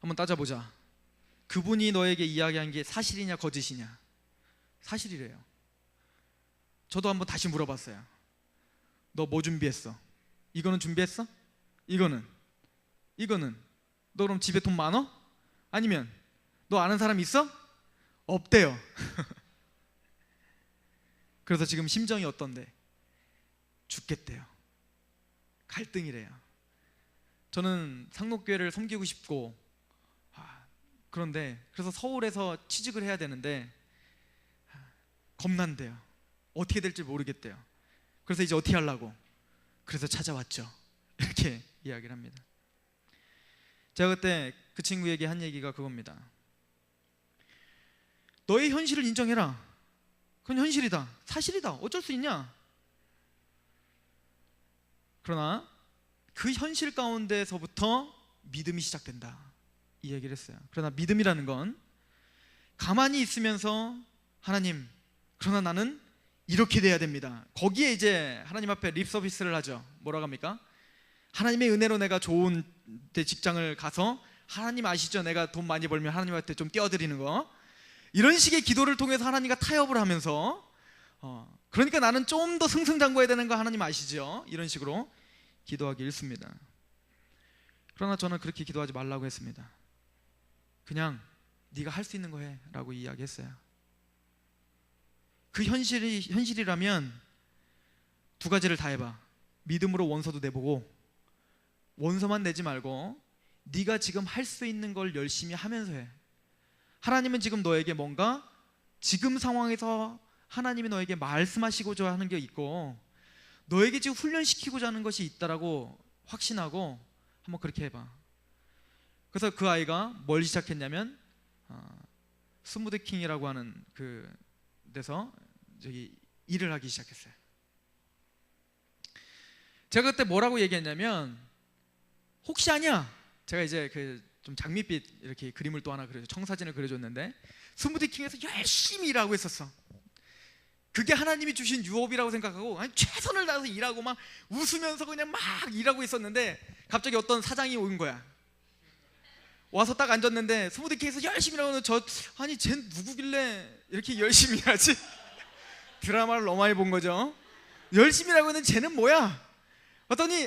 한번 따져보자. 그분이 너에게 이야기한 게 사실이냐 거짓이냐? 사실이래요. 저도 한번 다시 물어봤어요. 너 뭐 준비했어? 이거는 준비했어? 이거는 너 그럼 집에 돈 많어? 아니면 너 아는 사람 있어? 없대요. 그래서 지금 심정이 어떤데? 죽겠대요. 갈등이래요. 저는 상록교회를 섬기고 싶고, 그런데 그래서 서울에서 취직을 해야 되는데 겁난대요. 어떻게 될지 모르겠대요. 그래서 이제 어떻게 하려고? 그래서 찾아왔죠. 이렇게 이야기를 합니다. 제가 그때 그 친구에게 한 얘기가 그겁니다. 너의 현실을 인정해라. 그건 현실이다, 사실이다, 어쩔 수 있냐? 그러나 그 현실 가운데서부터 믿음이 시작된다, 이 얘기를 했어요. 그러나 믿음이라는 건 가만히 있으면서 하나님, 그러나 나는 이렇게 돼야 됩니다, 거기에 이제 하나님 앞에 립 서비스를 하죠. 뭐라고 합니까? 하나님의 은혜로 내가 좋은 직장을 가서, 하나님 아시죠? 내가 돈 많이 벌면 하나님한테 좀 띄워드리는 거. 이런 식의 기도를 통해서 하나님과 타협을 하면서 그러니까 나는 좀 더 승승장구해야 되는 거 하나님 아시죠? 이런 식으로 기도하기 일쑤입니다. 그러나 저는 그렇게 기도하지 말라고 했습니다. 그냥 네가 할 수 있는 거 해 라고 이야기했어요. 그 현실이라면 두 가지를 다 해봐. 믿음으로 원서도 내보고, 원서만 내지 말고 네가 지금 할 수 있는 걸 열심히 하면서 해. 하나님은 지금 너에게 뭔가 지금 상황에서 하나님이 너에게 말씀하시고자 하는 게 있고, 너에게 지금 훈련시키고자 하는 것이 있다라고 확신하고 한번 그렇게 해봐. 그래서 그 아이가 뭘 시작했냐면 스무드킹이라고 하는 그 데서 저기 일을 하기 시작했어요. 제가 그때 뭐라고 얘기했냐면, 혹시 아니야, 제가 이제 그 좀 장밋빛 이렇게 그림을 또 하나 그려줘, 청사진을 그려줬는데 스무드킹에서 열심히 일하고 있었어. 그게 하나님이 주신 유업이라고 생각하고 아니 최선을 다해서 일하고 막 웃으면서 그냥 막 일하고 있었는데, 갑자기 어떤 사장이 온 거야. 와서 딱 앉았는데 스무드킹에서 열심히 일하고 있는 아니 쟤 누구길래 이렇게 열심히 일하지? 드라마를 너무 많이 본 거죠. 열심히 일하고 있는 쟤는 뭐야?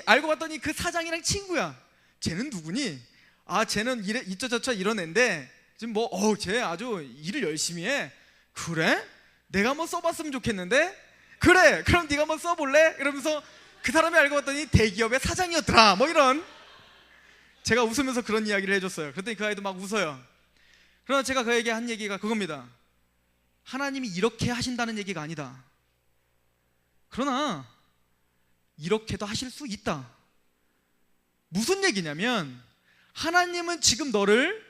알고 봤더니 그 사장이랑 친구야. 쟤는 누구니? 쟤는 이쩌저쩌 이런 애인데 지금 쟤 아주 일을 열심히 해. 그래? 내가 한번 써봤으면 좋겠는데? 그래, 그럼 네가 한번 써볼래? 이러면서 그 사람이 알고 봤더니 대기업의 사장이었더라. 뭐 이런. 제가 웃으면서 그런 이야기를 해줬어요. 그랬더니 그 아이도 막 웃어요. 그러나 제가 그에게 한 얘기가 그겁니다. 하나님이 이렇게 하신다는 얘기가 아니다. 그러나 이렇게도 하실 수 있다. 무슨 얘기냐면, 하나님은 지금 너를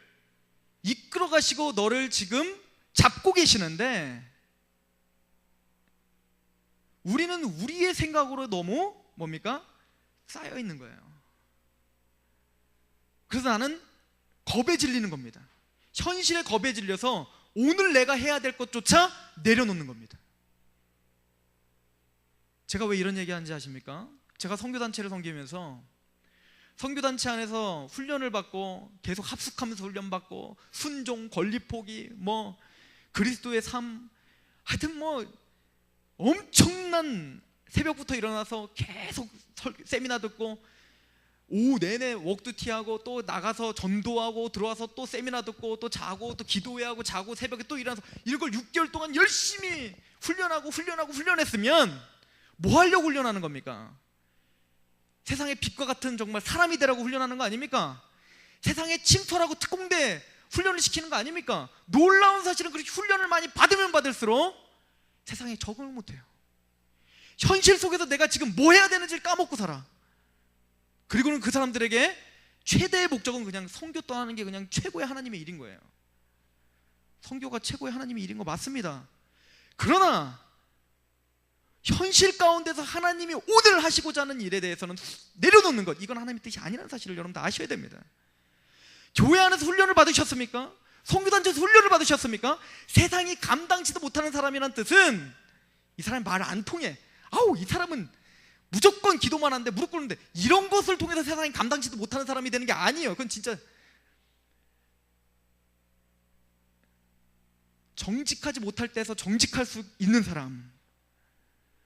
이끌어 가시고 너를 지금 잡고 계시는데, 우리는 우리의 생각으로 너무 뭡니까? 쌓여 있는 거예요. 그래서 나는 겁에 질리는 겁니다. 현실에 겁에 질려서 오늘 내가 해야 될 것조차 내려놓는 겁니다. 제가 왜 이런 얘기하는지 아십니까? 제가 선교단체를 섬기면서 선교단체 안에서 훈련을 받고 계속 합숙하면서 훈련받고, 순종, 권리포기, 그리스도의 삶, 하여튼 엄청난 새벽부터 일어나서 계속 세미나 듣고 오후 내내 워크두티하고 또 나가서 전도하고 들어와서 또 세미나 듣고 또 자고 또 기도해야 하고 자고 새벽에 또 일어나서 이런 걸 6개월 동안 열심히 훈련했으면 뭐 하려고 훈련하는 겁니까? 세상의 빛과 같은 정말 사람이 되라고 훈련하는 거 아닙니까? 세상에 침투하라고 특공대 훈련을 시키는 거 아닙니까? 놀라운 사실은 그렇게 훈련을 많이 받으면 받을수록 세상에 적응을 못해요. 현실 속에서 내가 지금 뭐 해야 되는지를 까먹고 살아. 그리고는 그 사람들에게 최대의 목적은 그냥 선교 떠나는 게 그냥 최고의 하나님의 일인 거예요. 선교가 최고의 하나님의 일인 거 맞습니다. 그러나 현실 가운데서 하나님이 오늘 하시고자 하는 일에 대해서는 내려놓는 것, 이건 하나님의 뜻이 아니라는 사실을 여러분 다 아셔야 됩니다. 교회 안에서 훈련을 받으셨습니까? 선교단체에서 훈련을 받으셨습니까? 세상이 감당치도 못하는 사람이란 뜻은 이 사람이 말 안 통해, 아우 이 사람은 무조건 기도만 하는데 무릎 꿇는데, 이런 것을 통해서 세상이 감당치도 못하는 사람이 되는 게 아니에요. 그건 진짜 정직하지 못할 때에서 정직할 수 있는 사람,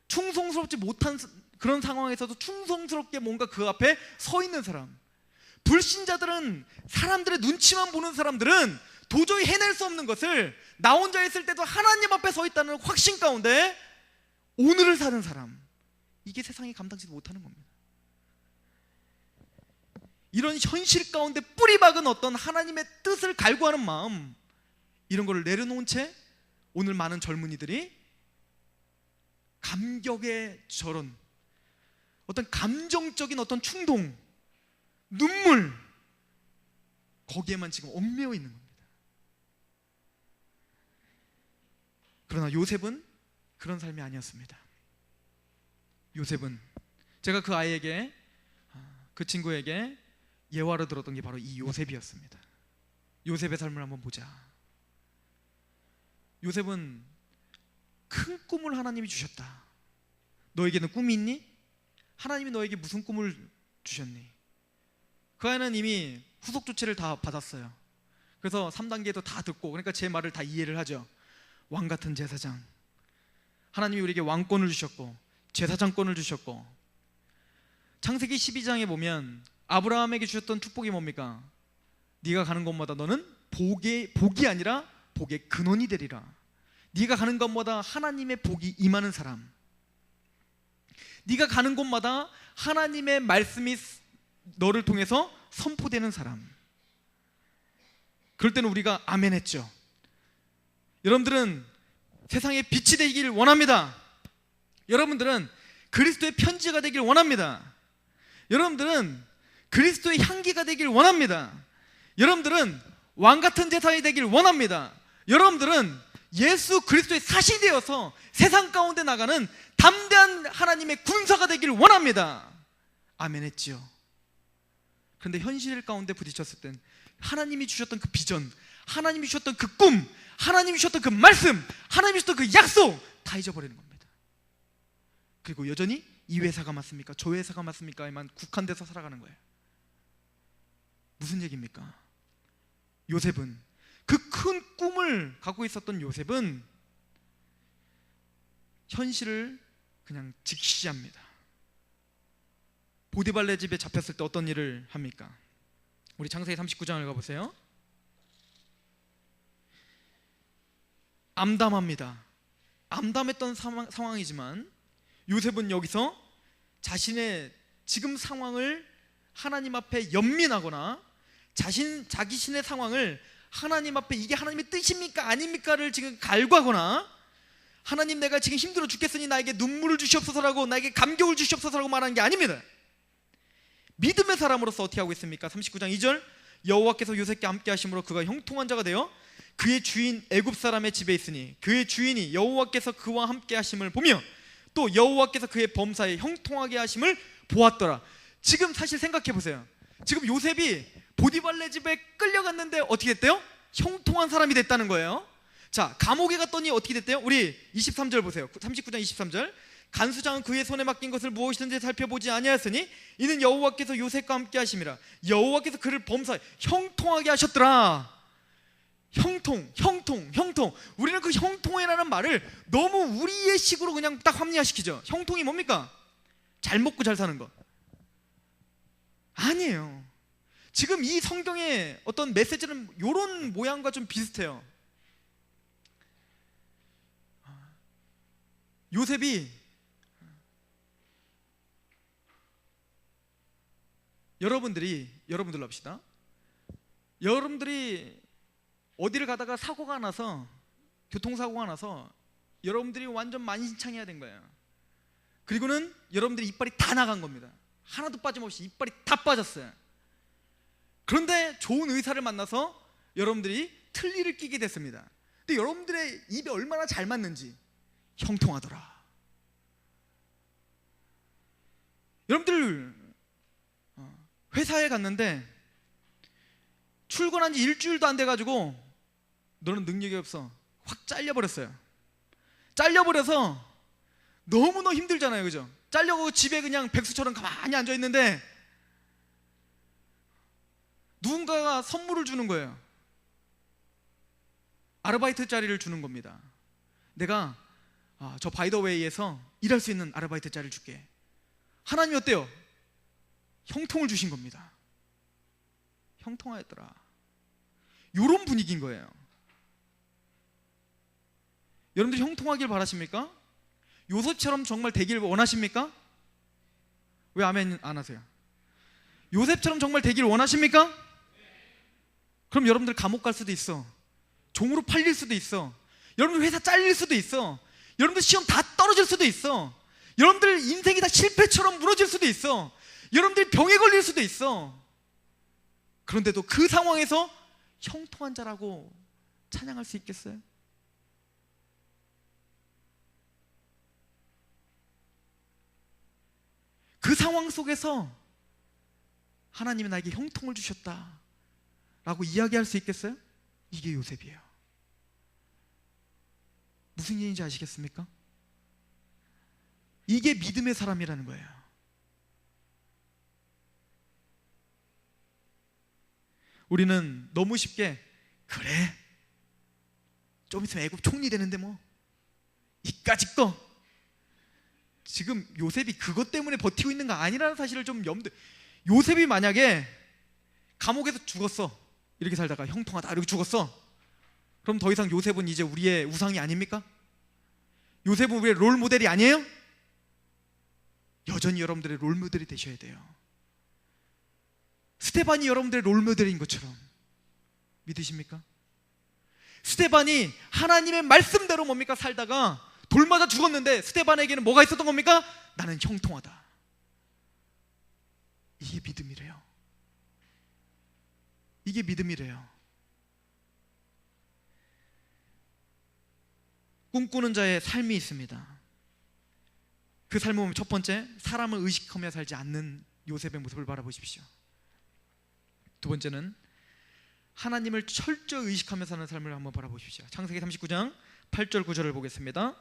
충성스럽지 못한 그런 상황에서도 충성스럽게 뭔가 그 앞에 서 있는 사람. 불신자들은, 사람들의 눈치만 보는 사람들은 도저히 해낼 수 없는 것을 나 혼자 있을 때도 하나님 앞에 서 있다는 확신 가운데 오늘을 사는 사람, 이게 세상이 감당치도 못하는 겁니다. 이런 현실 가운데 뿌리박은 어떤 하나님의 뜻을 갈구하는 마음, 이런 거를 내려놓은 채 오늘 많은 젊은이들이 감격의 저런 어떤 감정적인 어떤 충동, 눈물, 거기에만 지금 얽매여 있는 겁니다. 그러나 요셉은 그런 삶이 아니었습니다. 요셉은, 제가 그 아이에게, 그 친구에게 예화로 들었던 게 바로 이 요셉이었습니다. 요셉의 삶을 한번 보자. 요셉은 큰 꿈을 하나님이 주셨다. 너에게는 꿈이 있니? 하나님이 너에게 무슨 꿈을 주셨니? 그 아이는 이미 후속 조치를 다 받았어요. 그래서 3단계도 다 듣고, 그러니까 제 말을 다 이해를 하죠. 왕 같은 제사장, 하나님이 우리에게 왕권을 주셨고 제사장권을 주셨고, 창세기 12장에 보면 아브라함에게 주셨던 축복이 뭡니까? 네가 가는 곳마다 너는 복이 아니라 복의 근원이 되리라. 네가 가는 곳마다 하나님의 복이 임하는 사람, 네가 가는 곳마다 하나님의 말씀이 너를 통해서 선포되는 사람. 그럴 때는 우리가 아멘 했죠. 여러분들은 세상에 빛이 되기를 원합니다. 여러분들은 그리스도의 편지가 되길 원합니다. 여러분들은 그리스도의 향기가 되길 원합니다. 여러분들은 왕같은 제사장이 되길 원합니다. 여러분들은 예수 그리스도의 사신이 되어서 세상 가운데 나가는 담대한 하나님의 군사가 되길 원합니다. 아멘 했지요. 그런데 현실 가운데 부딪혔을 땐 하나님이 주셨던 그 비전, 하나님이 주셨던 그 꿈, 하나님이 주셨던 그 말씀, 하나님이 주셨던 그 약속 다 잊어버리는 겁니다. 그리고 여전히 이 회사가 맞습니까? 저 회사가 맞습니까?에만 국한돼서 살아가는 거예요. 무슨 얘기입니까? 요셉은, 그 큰 꿈을 갖고 있었던 요셉은 현실을 그냥 직시합니다. 보디발레 집에 잡혔을 때 어떤 일을 합니까? 우리 창세기 39장을 가보세요. 암담합니다. 암담했던 상황이지만 요셉은 여기서 자신의 지금 상황을 하나님 앞에 연민하거나 자기 신의 상황을 하나님 앞에 이게 하나님의 뜻입니까 아닙니까를 지금 갈구하거나, 하나님 내가 지금 힘들어 죽겠으니 나에게 눈물을 주시옵소서라고, 나에게 감격을 주시옵소서라고 말하는 게 아닙니다. 믿음의 사람으로서 어떻게 하고 있습니까? 39장 2절, 여호와께서 요셉께 함께 하심으로 그가 형통한 자가 되어 그의 주인 애굽 사람의 집에 있으니 그의 주인이 여호와께서 그와 함께 하심을 보며 또 여호와께서 그의 범사에 형통하게 하심을 보았더라. 지금 사실 생각해 보세요. 지금 요셉이 보디발레 집에 끌려갔는데 어떻게 됐대요? 형통한 사람이 됐다는 거예요. 자, 감옥에 갔더니 어떻게 됐대요? 우리 23절 보세요. 39장 23절, 간수장은 그의 손에 맡긴 것을 무엇이든지 살펴보지 아니하였으니 이는 여호와께서 요셉과 함께 하심이라. 여호와께서 그를 범사에 형통하게 하셨더라. 형통. 우리는 그 형통이라는 말을 너무 우리의 식으로 그냥 딱 합리화시키죠. 형통이 뭡니까? 잘 먹고 잘 사는 거 아니에요. 지금 이 성경의 어떤 메시지는 이런 모양과 좀 비슷해요. 요셉이 여러분들로 합시다. 여러분들이 어디를 가다가 사고가 나서, 교통사고가 나서 여러분들이 완전 만신창이야 된 거예요. 그리고는 여러분들이 이빨이 다 나간 겁니다. 하나도 빠짐없이 이빨이 다 빠졌어요. 그런데 좋은 의사를 만나서 여러분들이 틀니를 끼게 됐습니다. 근데 여러분들의 입에 얼마나 잘 맞는지 형통하더라. 여러분들 회사에 갔는데 출근한 지 일주일도 안 돼가지고 너는 능력이 없어, 확 잘려버렸어요. 잘려버려서 너무너무 힘들잖아요, 그죠? 잘려고 집에 그냥 백수처럼 가만히 앉아있는데 누군가가 선물을 주는 거예요. 아르바이트 자리를 주는 겁니다. 내가 저 바이더웨이에서 일할 수 있는 아르바이트 자리를 줄게. 하나님이 어때요? 형통을 주신 겁니다. 형통하였더라. 이런 분위기인 거예요. 여러분들 형통하길 바라십니까? 요셉처럼 정말 되길 원하십니까? 왜 아멘 안 하세요? 요셉처럼 정말 되길 원하십니까? 그럼 여러분들 감옥 갈 수도 있어. 종으로 팔릴 수도 있어. 여러분들 회사 잘릴 수도 있어. 여러분들 시험 다 떨어질 수도 있어. 여러분들 인생이 다 실패처럼 무너질 수도 있어. 여러분들 병에 걸릴 수도 있어. 그런데도 그 상황에서 형통한 자라고 찬양할 수 있겠어요? 그 상황 속에서 하나님이 나에게 형통을 주셨다 라고 이야기할 수 있겠어요? 이게 요셉이에요. 무슨 일인지 아시겠습니까? 이게 믿음의 사람이라는 거예요. 우리는 너무 쉽게 그래 좀 있으면 애굽 총리 되는데 뭐 이까짓 거, 지금 요셉이 그것 때문에 버티고 있는 거 아니라는 사실을 좀 요셉이 만약에 감옥에서 죽었어, 이렇게 살다가 형통하다 이렇게 죽었어, 그럼 더 이상 요셉은 이제 우리의 우상이 아닙니까? 요셉은 우리의 롤모델이 아니에요? 여전히 여러분들의 롤모델이 되셔야 돼요. 스데반이 여러분들의 롤모델인 것처럼 믿으십니까? 스데반이 하나님의 말씀대로 뭡니까? 살다가 돌 맞아 죽었는데 스데반에게는 뭐가 있었던 겁니까? 나는 형통하다. 이게 믿음이래요. 이게 믿음이래요. 꿈꾸는 자의 삶이 있습니다. 그 삶을 보면 첫 번째, 사람을 의식하며 살지 않는 요셉의 모습을 바라보십시오. 두 번째는 하나님을 철저히 의식하며 사는 삶을 한번 바라보십시오. 창세기 39장 8절 9절을 보겠습니다.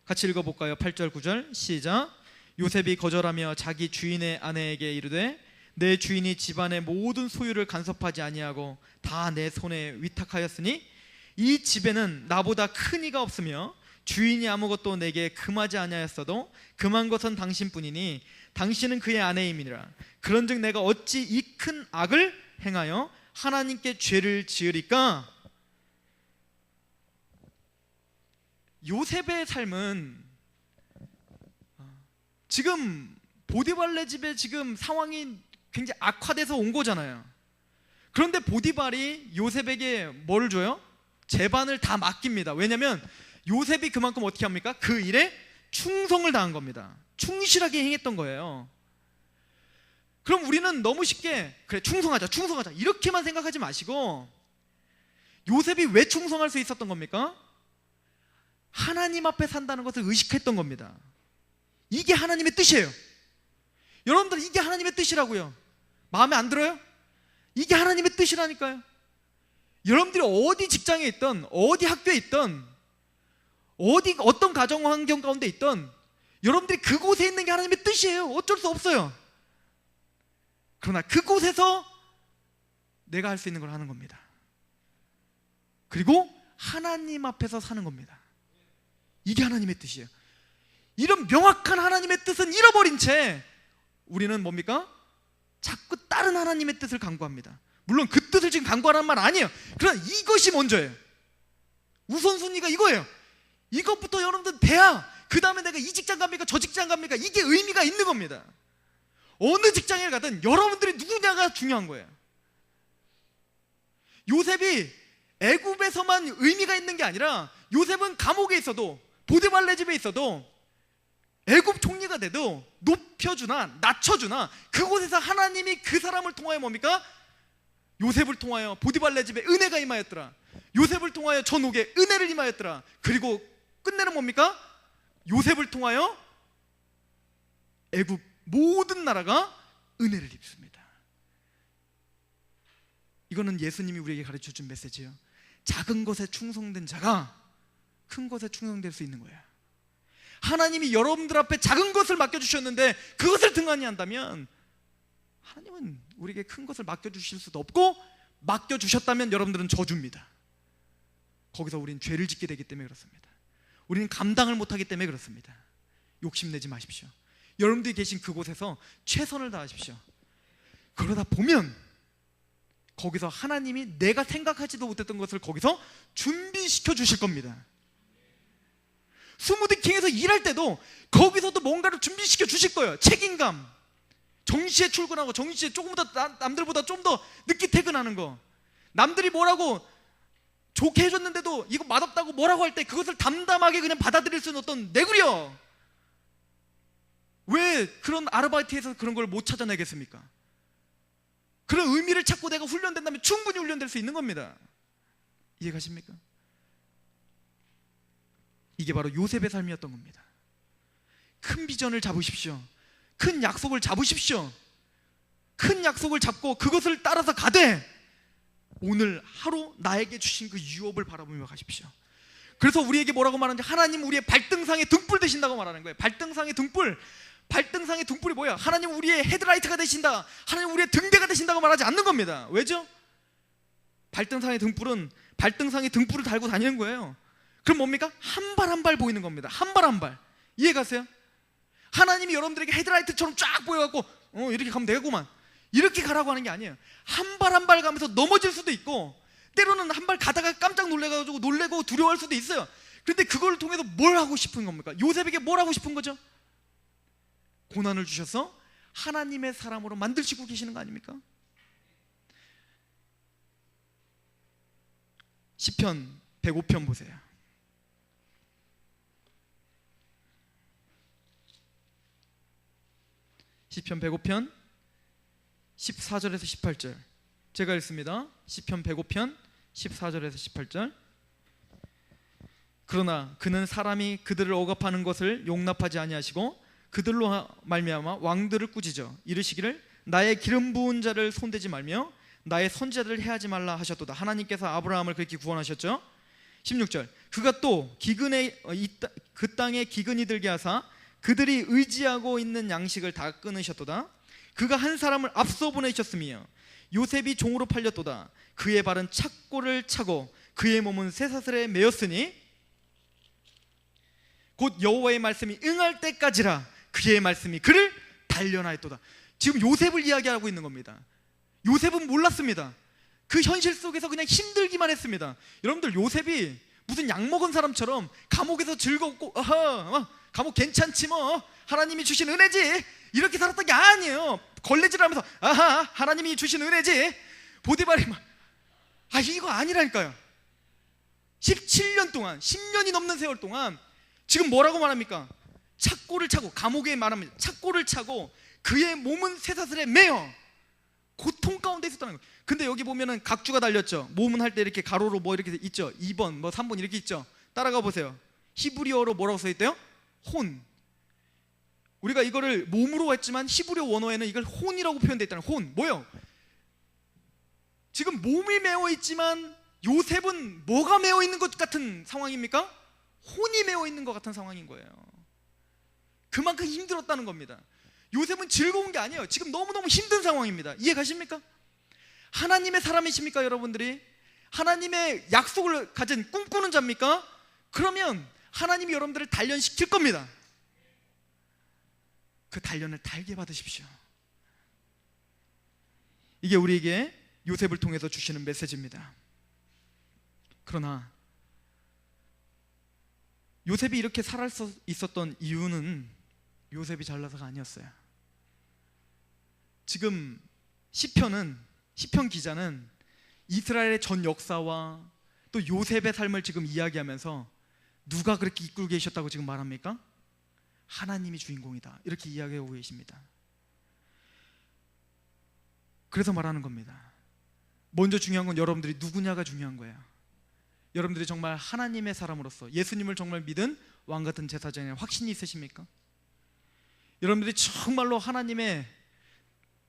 같이 읽어볼까요? 8절 9절 시작. 요셉이 거절하며 자기 주인의 아내에게 이르되 내 주인이 집안의 모든 소유를 간섭하지 아니하고 다 내 손에 위탁하였으니 이 집에는 나보다 큰 이가 없으며 주인이 아무것도 내게 금하지 아니하였어도 금한 것은 당신뿐이니 당신은 그의 아내임이니라. 그런즉 내가 어찌 이 큰 악을 행하여 하나님께 죄를 지으리까? 요셉의 삶은 지금 보디발의 집에 지금 상황이 굉장히 악화돼서 온 거잖아요. 그런데 보디발이 요셉에게 뭘 줘요? 제반을 다 맡깁니다. 왜냐하면 요셉이 그만큼 어떻게 합니까? 그 일에 충성을 다한 겁니다. 충실하게 행했던 거예요. 그럼 우리는 너무 쉽게 그래 충성하자 이렇게만 생각하지 마시고, 요셉이 왜 충성할 수 있었던 겁니까? 하나님 앞에 산다는 것을 의식했던 겁니다. 이게 하나님의 뜻이에요. 여러분들 이게 하나님의 뜻이라고요. 마음에 안 들어요? 이게 하나님의 뜻이라니까요. 여러분들이 어디 직장에 있던, 어디 학교에 있던, 어떤 가정 환경 가운데 있던, 여러분들이 그곳에 있는 게 하나님의 뜻이에요. 어쩔 수 없어요. 그러나 그곳에서 내가 할 수 있는 걸 하는 겁니다. 그리고 하나님 앞에서 사는 겁니다. 이게 하나님의 뜻이에요. 이런 명확한 하나님의 뜻은 잃어버린 채 우리는 뭡니까? 자꾸 다른 하나님의 뜻을 간구합니다. 물론 그 뜻을 지금 간구하라는 말 아니에요. 그러나 이것이 먼저예요. 우선순위가 이거예요. 이것부터 여러분들 돼야 그 다음에 내가 이 직장 갑니까 저 직장 갑니까 이게 의미가 있는 겁니다. 어느 직장에 가든 여러분들이 누구냐가 중요한 거예요. 요셉이 애굽에서만 의미가 있는 게 아니라 요셉은 감옥에 있어도 보디발레 집에 있어도 애굽 총리가 돼도 높여주나 낮춰주나 그곳에서 하나님이 그 사람을 통하여 뭡니까? 요셉을 통하여 보디발레 집에 은혜가 임하였더라. 요셉을 통하여 전옥에 은혜를 임하였더라. 그리고 끝내는 뭡니까? 요셉을 통하여 애굽 모든 나라가 은혜를 입습니다. 이거는 예수님이 우리에게 가르쳐준 메시지예요. 작은 것에 충성된 자가 큰 것에 충성될 수 있는 거예요. 하나님이 여러분들 앞에 작은 것을 맡겨주셨는데 그것을 등한히 한다면 하나님은 우리에게 큰 것을 맡겨주실 수도 없고, 맡겨주셨다면 여러분들은 저주입니다. 거기서 우리는 죄를 짓게 되기 때문에 그렇습니다. 우리는 감당을 못하기 때문에 그렇습니다. 욕심내지 마십시오. 여러분들이 계신 그곳에서 최선을 다하십시오. 그러다 보면 거기서 하나님이 내가 생각하지도 못했던 것을 거기서 준비시켜 주실 겁니다. 스무디킹에서 일할 때도 거기서도 뭔가를 준비시켜 주실 거예요. 책임감, 정시에 출근하고 정시에 조금 더 남들보다 좀 더 늦게 퇴근하는 거, 남들이 뭐라고 좋게 해줬는데도 이거 맛없다고 뭐라고 할 때 그것을 담담하게 그냥 받아들일 수 있는 어떤 내구려. 왜 그런 아르바이트에서 그런 걸 못 찾아내겠습니까? 그런 의미를 찾고 내가 훈련된다면 충분히 훈련될 수 있는 겁니다. 이해가십니까? 이게 바로 요셉의 삶이었던 겁니다. 큰 비전을 잡으십시오. 큰 약속을 잡으십시오. 큰 약속을 잡고 그것을 따라서 가되 오늘 하루 나에게 주신 그 유업을 바라보며 가십시오. 그래서 우리에게 뭐라고 말하는지, 하나님 우리의 발등상의 등불 되신다고 말하는 거예요. 발등상의 등불. 발등상의 등불이 뭐야? 하나님 우리의 헤드라이트가 되신다, 하나님 우리의 등대가 되신다고 말하지 않는 겁니다. 왜죠? 발등상의 등불은 발등상의 등불을 달고 다니는 거예요. 그럼 뭡니까? 한 발 한 발 보이는 겁니다. 한 발 한 발. 이해가세요? 하나님이 여러분들에게 헤드라이트처럼 쫙 보여갖고 이렇게 가면 되겠구만, 이렇게 가라고 하는 게 아니에요. 한 발 한 발 가면서 넘어질 수도 있고, 때로는 한 발 가다가 깜짝 놀래가지고 놀래고 두려워할 수도 있어요. 그런데 그걸 통해서 뭘 하고 싶은 겁니까? 요셉에게 뭘 하고 싶은 거죠? 고난을 주셔서 하나님의 사람으로 만드시고 계시는 거 아닙니까? 시편 105편 보세요. 시편 105편 14절에서 18절 제가 읽습니다. 시편 105편 14절에서 18절. 그러나 그는 사람이 그들을 억압하는 것을 용납하지 아니하시고 그들로 말미암아 왕들을 꾸짖어 이르시기를 나의 기름 부은 자를 손대지 말며 나의 선지자들을 해하지 말라 하셨도다. 하나님께서 아브라함을 그렇게 구원하셨죠. 16절. 그가 또 그 땅에 기근이 들게 하사 그들이 의지하고 있는 양식을 다 끊으셨도다. 그가 한 사람을 앞서 보내셨으며 요셉이 종으로 팔렸도다. 그의 발은 착고를 차고 그의 몸은 쇠사슬에 매였으니 곧 여호와의 말씀이 응할 때까지라 그의 말씀이 그를 단련하였도다. 지금 요셉을 이야기하고 있는 겁니다. 요셉은 몰랐습니다. 그 현실 속에서 그냥 힘들기만 했습니다. 여러분들, 요셉이 무슨 약 먹은 사람처럼 감옥에서 즐겁고 감옥 괜찮지 뭐, 하나님이 주신 은혜지, 이렇게 살았던 게 아니에요. 걸레질하면서 하나님이 주신 은혜지, 보디발이 막 이거 아니라니까요. 17년 동안, 10년이 넘는 세월 동안 지금 뭐라고 말합니까? 착고를 차고, 감옥에 말하면 착고를 차고 그의 몸은 쇠사슬에 매여 고통 가운데 있었다는 거예요. 근데 여기 보면은 각주가 달렸죠. 몸은 할 때 이렇게 가로로 뭐 이렇게 있죠. 2번 뭐 3번 이렇게 있죠. 따라가 보세요. 히브리어로 뭐라고 써 있대요? 혼. 우리가 이거를 몸으로 했지만 히브리어 원어에는 이걸 혼이라고 표현되어 있다는, 혼. 뭐예요? 지금 몸이 매어 있지만 요셉은 뭐가 매어 있는 것 같은 상황입니까? 혼이 매어 있는 것 같은 상황인 거예요. 그만큼 힘들었다는 겁니다. 요셉은 즐거운 게 아니에요. 지금 너무너무 힘든 상황입니다. 이해 가십니까? 하나님의 사람이십니까? 여러분들이 하나님의 약속을 가진 꿈꾸는 자입니까? 그러면 하나님이 여러분들을 단련시킬 겁니다. 그 단련을 달게 받으십시오. 이게 우리에게 요셉을 통해서 주시는 메시지입니다. 그러나 요셉이 이렇게 살아 있었던 이유는 요셉이 잘나서가 아니었어요. 지금 시편 기자는 이스라엘의 전 역사와 또 요셉의 삶을 지금 이야기하면서 누가 그렇게 이끌고 계셨다고 지금 말합니까? 하나님이 주인공이다, 이렇게 이야기하고 계십니다. 그래서 말하는 겁니다. 먼저 중요한 건 여러분들이 누구냐가 중요한 거예요. 여러분들이 정말 하나님의 사람으로서 예수님을 정말 믿은 왕같은 제사장의 확신이 있으십니까? 여러분들이 정말로 하나님의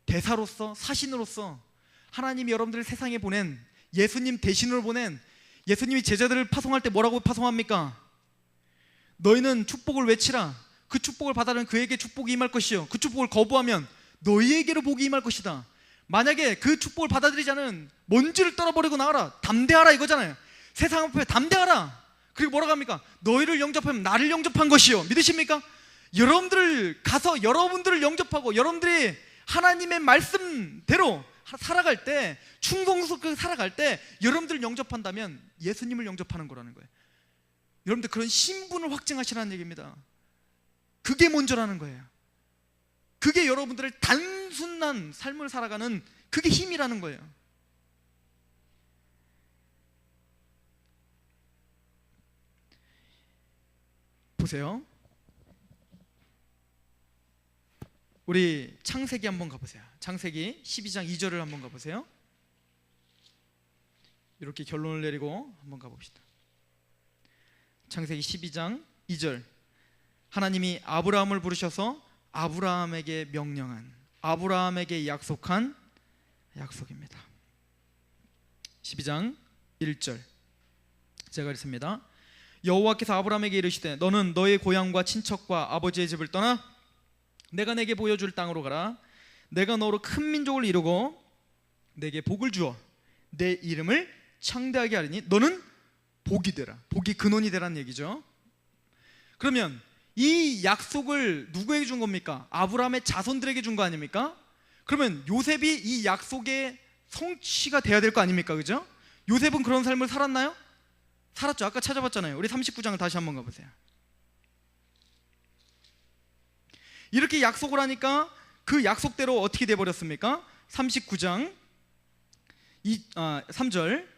대사로서, 사신으로서 하나님이 여러분들을 세상에 보낸, 예수님 대신으로 보낸, 예수님이 제자들을 파송할 때 뭐라고 파송합니까? 너희는 축복을 외치라. 그 축복을 받아는 그에게 축복이 임할 것이요, 그 축복을 거부하면 너희에게로 복이 임할 것이다. 만약에 그 축복을 받아들이지 않은 먼지를 떨어버리고 나와라, 담대하라 이거잖아요. 세상 앞에 담대하라. 그리고 뭐라고 합니까? 너희를 영접하면 나를 영접한 것이요. 믿으십니까? 여러분들을 가서 여러분들을 영접하고 여러분들이 하나님의 말씀대로 살아갈 때, 충성스럽게 살아갈 때 여러분들을 영접한다면 예수님을 영접하는 거라는 거예요. 여러분들 그런 신분을 확증하시라는 얘기입니다. 그게 먼저라는 거예요. 그게 여러분들을 단순한 삶을 살아가는 그게 힘이라는 거예요. 보세요. 우리 창세기 한번 가보세요. 창세기 12장 2절을 한번 가보세요. 이렇게 결론을 내리고 한번 가봅시다. 창세기 12장 2절, 하나님이 아브라함을 부르셔서 아브라함에게 명령한, 아브라함에게 약속한 약속입니다. 12장 1절 제가 읽습니다. 여호와께서 아브라함에게 이르시되 너는 너의 고향과 친척과 아버지의 집을 떠나 내가 내게 보여줄 땅으로 가라. 내가 너로 큰 민족을 이루고 내게 복을 주어 내 이름을 창대하게 하리니 너는 복이 되라. 복이 근원이 되라는 얘기죠. 그러면 이 약속을 누구에게 준 겁니까? 아브라함의 자손들에게 준 거 아닙니까? 그러면 요셉이 이 약속의 성취가 돼야 될 거 아닙니까? 그죠? 요셉은 그런 삶을 살았나요? 살았죠. 아까 찾아봤잖아요. 우리 39장을 다시 한번 가보세요. 이렇게 약속을 하니까 그 약속대로 어떻게 돼버렸습니까? 39장 3절,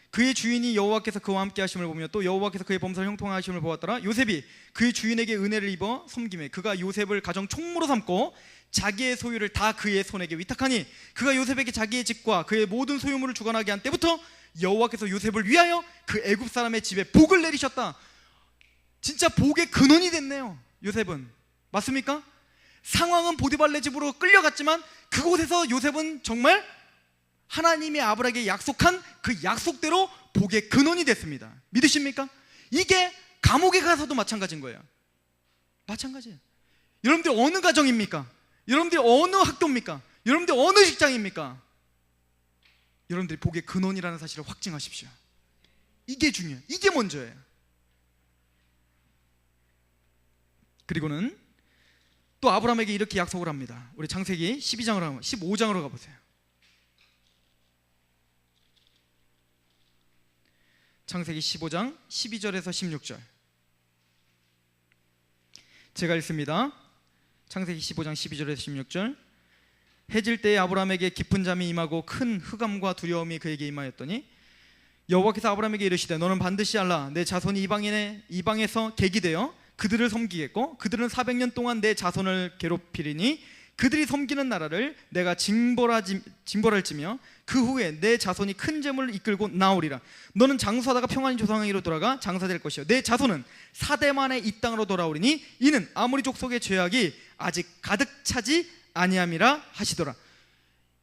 그의 주인이 여호와께서 그와 함께 하심을 보며 또 여호와께서 그의 범사를 형통하심을 보았더라. 요셉이 그의 주인에게 은혜를 입어 섬김에 그가 요셉을 가정 총무로 삼고 자기의 소유를 다 그의 손에게 위탁하니 그가 요셉에게 자기의 집과 그의 모든 소유물을 주관하게 한 때부터 여호와께서 요셉을 위하여 그 애굽 사람의 집에 복을 내리셨다. 진짜 복의 근원이 됐네요. 요셉은. 맞습니까? 상황은 보디발의 집으로 끌려갔지만 그곳에서 요셉은 정말 하나님이 아브라함에게 약속한 그 약속대로 복의 근원이 됐습니다. 믿으십니까? 이게 감옥에 가서도 마찬가지인 거예요. 마찬가지예요. 여러분들 어느 가정입니까? 여러분들 어느 학교입니까? 여러분들 어느 직장입니까? 여러분들이 복의 근원이라는 사실을 확증하십시오. 이게 중요해요. 이게 먼저예요. 그리고는 또 아브라함에게 이렇게 약속을 합니다. 우리 창세기 15장으로 가보세요. 창세기 15장 12절에서 16절 제가 읽습니다. 창세기 15장 12절에서 16절, 해질 때에 아브라함에게 깊은 잠이 임하고 큰 흑암과 두려움이 그에게 임하였더니 여호와께서 아브라함에게 이르시되 너는 반드시 알라. 내 자손이 이방에서 객이 되어 그들을 섬기겠고 그들은 400년 동안 내 자손을 괴롭히리니 그들이 섬기는 나라를 내가 징벌할지며 그 후에 내 자손이 큰 재물을 이끌고 나오리라. 너는 장수하다가 평안히 조상에게로 돌아가 장사될 것이요 내 자손은 4대 만에 이 땅으로 돌아오리니 이는 아모리 족속의 죄악이 아직 가득 차지 아니함이라 하시더라.